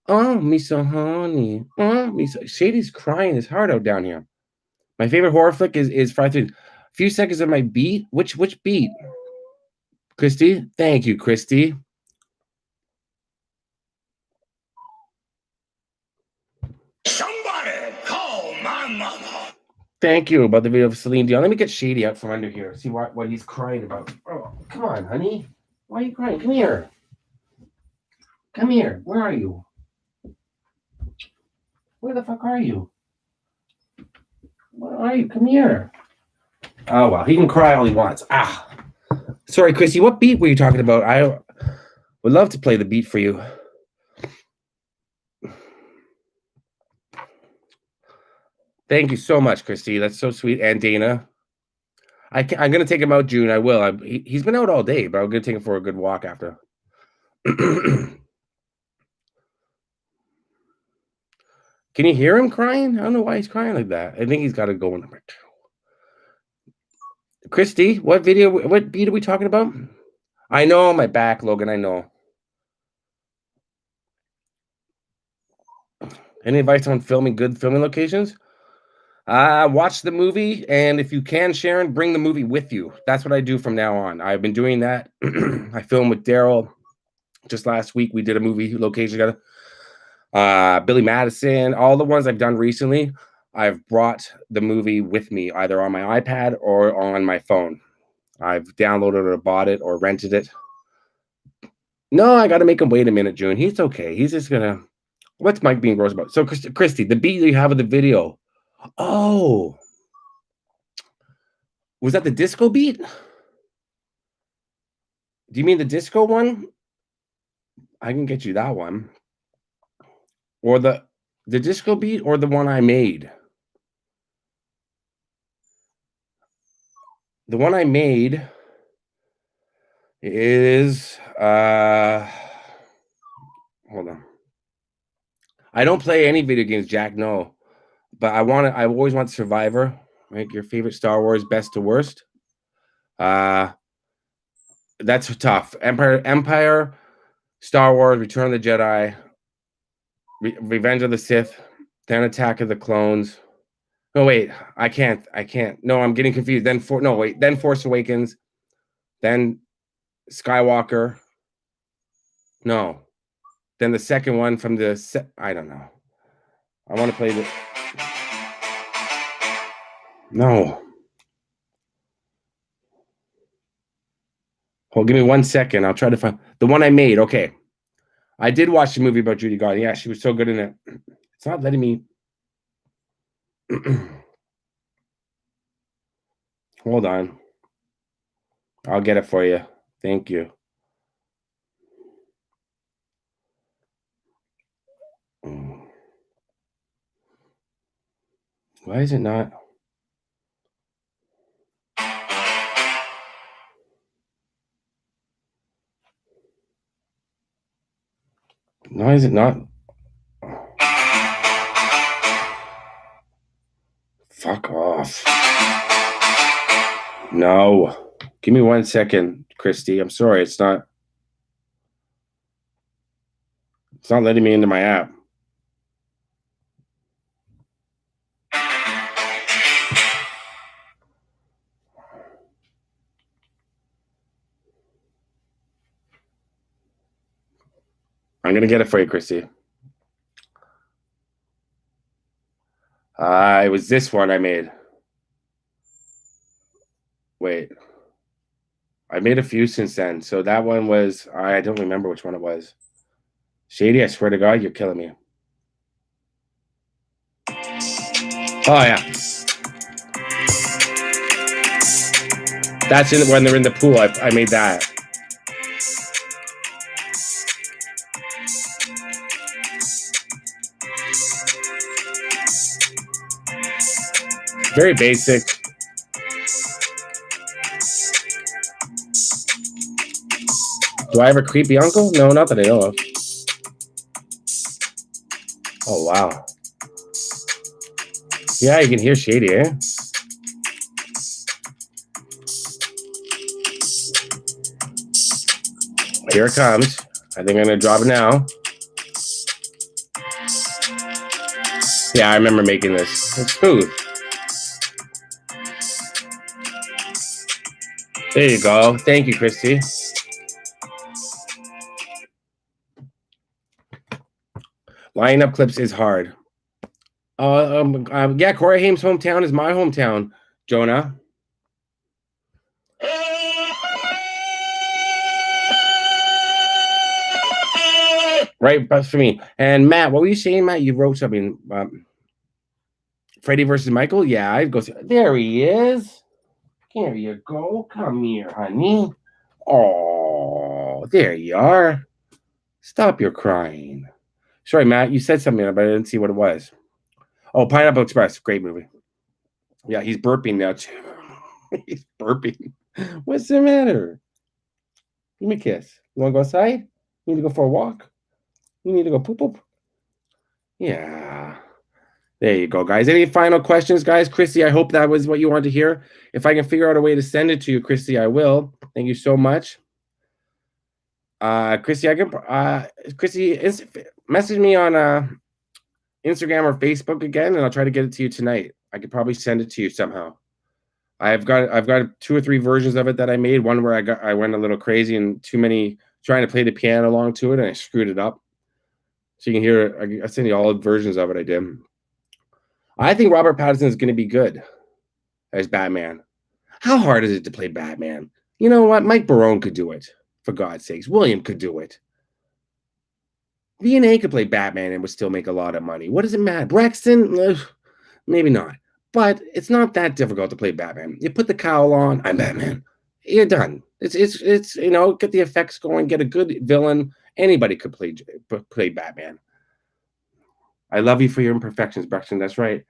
Oh, me so honey. Oh, me so. Shady's crying his heart out down here. My favorite horror flick is Friday. A few seconds of my beat. Which beat? Christy? Thank you, Christy. Somebody call my mama. Thank you about the video of Celine Dion. Let me get Shady out from under here. See what he's crying about. Oh, come on, honey. Why are you crying? Come here. Come here. Where are you? Where the fuck are you? Where are you? Come here. Oh, well, he can cry all he wants. Ah. Sorry, Christy. What beat were you talking about? I would love to play the beat for you. Thank you so much, Christy. That's so sweet. And Dana. I'm going to take him out June. I will. He's been out all day, but I'm going to take him for a good walk after. Can you hear him crying? I don't know why he's crying like that. I think he's got to go in number 2. Christy, what beat are we talking about? I know my back, Logan. I know. Any advice on good filming locations? Watch the movie, and if you can, Sharon, bring the movie with you. That's what I do from now on. I've been doing that. I filmed with Daryl just last week. We did a movie location together. Billy Madison, all the ones I've done recently, I've brought the movie with me, either on my iPad or on my phone. I've downloaded or bought it or rented it. No, I got to make him wait a minute, June. He's okay. He's just going to... What's Mike being gross about? So, Christy, the beat you have of the video. Oh. Was that the disco beat? Do you mean the disco one? I can get you that one. Or the disco beat or the one I made? The one I made is hold on. I don't play any video games, Jack, no. But I always want Survivor. Make your favorite Star Wars best to worst. That's tough. Empire, Star Wars, Return of the Jedi, Revenge of the Sith, then Attack of the Clones. No, wait, I can't. No, I'm getting confused. Then Force Awakens, then Skywalker. No, then the second one from I don't know. I want to play the. No. Hold, give me 1 second. I'll try to find the one I made. Okay, I did watch the movie about Judy Garland. Yeah, she was so good in it. It's not letting me. Hold on. I'll get it for you. Thank you. Why is it not? No, is it not? Fuck off. No. Give me 1 second, Christy. I'm sorry. It's not letting me into my app. I'm going to get it for you, Christy. It was this one I made. Wait. I made a few since then. So that one was, I don't remember which one it was. Shady, I swear to God, you're killing me. Oh, yeah. That's when they're in the pool. I made that. Very basic. Do I have a creepy uncle? No, not that I know of. Oh, wow. Yeah, you can hear Shady, eh? Here it comes. I think I'm going to drop it now. Yeah, I remember making this. It's smooth. There you go. Thank you, Christy. Lining up clips is hard. Yeah, Corey Haim's hometown is my hometown, Jonah. Right, but for me. And Matt, what were you saying, Matt? You wrote something. Freddie versus Michael? Yeah, I'd go see. There he is. Here you go. Come here, honey. Oh, there you are. Stop your crying. Sorry, Matt, you said something, but I didn't see what it was. Oh, Pineapple Express. Great movie. Yeah, he's burping now, too. He's burping. What's the matter? Give me a kiss. You want to go outside? You need to go for a walk? You need to go poop poop? Yeah. There you go, guys. Any final questions, guys? Christy, I hope that was what you wanted to hear. If I can figure out a way to send it to you, Christy, I will. Thank you so much. Christy, message me on Instagram or Facebook again, and I'll try to get it to you tonight. I could probably send it to you somehow. I've got 2 or 3 versions of it that I made. One where I went a little crazy and trying to play the piano along to it, and I screwed it up. So you can hear it. I sent you all versions of it I did. I think Robert Pattinson is going to be good as Batman. How hard is it to play Batman? You know what? Mike Barone could do it, for God's sakes. William could do it. V&A could play Batman and would still make a lot of money. What does it matter? Braxton? Maybe not. But it's not that difficult to play Batman. You put the cowl on, I'm Batman. You're done. It's get the effects going, get a good villain. Anybody could play Batman. I love you for your imperfections, Braxton. That's right.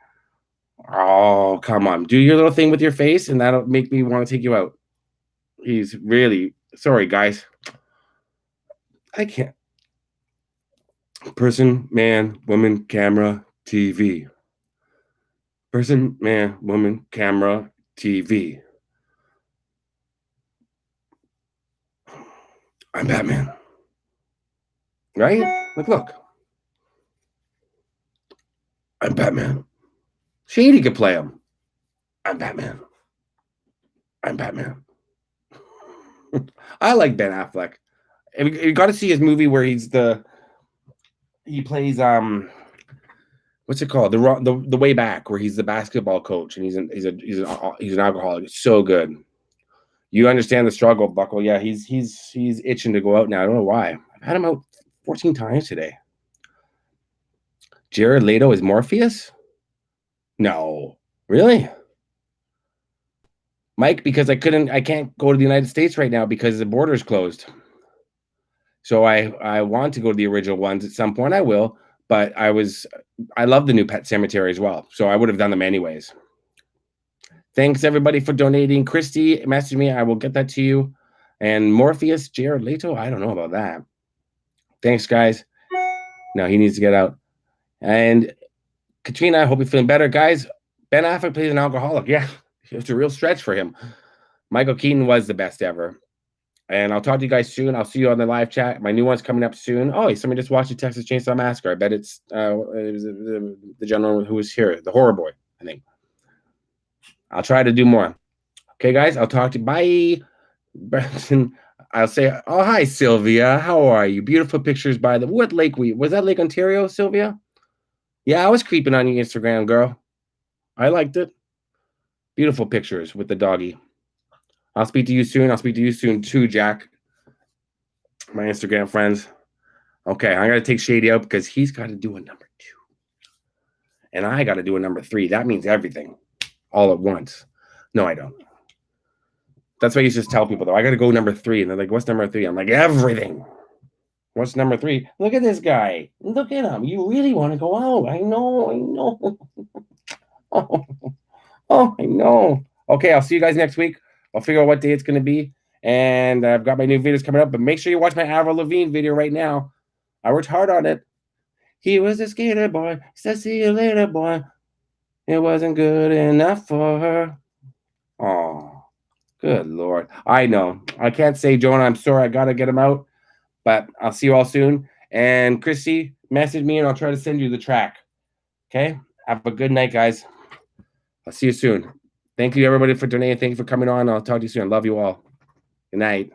Oh, come on. Do your little thing with your face, and that'll make me want to take you out. He's really... Sorry, guys. I can't. Person, man, woman, camera, TV. Person, man, woman, camera, TV. I'm Batman. Right? Look. I'm Batman. Shady could play him. I'm Batman. I'm Batman. I like Ben Affleck. You got to see his movie where he plays what's it called? The Way Back, where he's the basketball coach and he's an alcoholic. It's so good. You understand the struggle, Buckle. Yeah, he's itching to go out now. I don't know why. I've had him out 14 times today. Jared Leto is Morpheus? No. Really? Mike, because I can't go to the United States right now because the border's closed. So I want to go to the original ones at some point. I will, but I love the new Pet Cemetery as well. So I would have done them anyways. Thanks everybody for donating. Christy, message me. I will get that to you. And Morpheus, Jared Leto, I don't know about that. Thanks, guys. No, he needs to get out. And Katrina, I hope you're feeling better. Guys, Ben Affleck plays an alcoholic. Yeah, it's a real stretch for him. Michael Keaton was the best ever. And I'll talk to you guys soon. I'll see you on the live chat. My new one's coming up soon. Oh, somebody just watched the Texas Chainsaw Massacre. I bet it was the gentleman who was here, the horror boy, I think. I'll try to do more. Okay, guys, I'll talk to you. Bye. Brenton, I'll say, oh, hi, Sylvia. How are you? Beautiful pictures by the, what lake was that Lake Ontario, Sylvia? Yeah, I was creeping on your Instagram, girl. I liked it. Beautiful pictures with the doggy. I'll speak to you soon. I'll speak to you soon too, Jack. My Instagram friends. Okay, I'm going to take Shady out because he's got to do a number 2. And I got to do a number 3. That means everything all at once. No, I don't. That's why you just tell people, though. I got to go number 3. And they're like, what's number 3? I'm like, everything. What's number 3? Look at this guy. Look at him. You really want to go out. I know. Oh, I know. Okay, I'll see you guys next week. I'll figure out what day it's going to be. And I've got my new videos coming up. But make sure you watch my Avril Lavigne video right now. I worked hard on it. He was a skater boy. Said, see you later, boy. It wasn't good enough for her. Oh, good Lord. I know. I can't say, Jonah, I'm sorry. I got to get him out. But I'll see you all soon. And Chrissy, message me and I'll try to send you the track. Okay? Have a good night, guys. I'll see you soon. Thank you, everybody, for donating. Thank you for coming on. I'll talk to you soon. Love you all. Good night.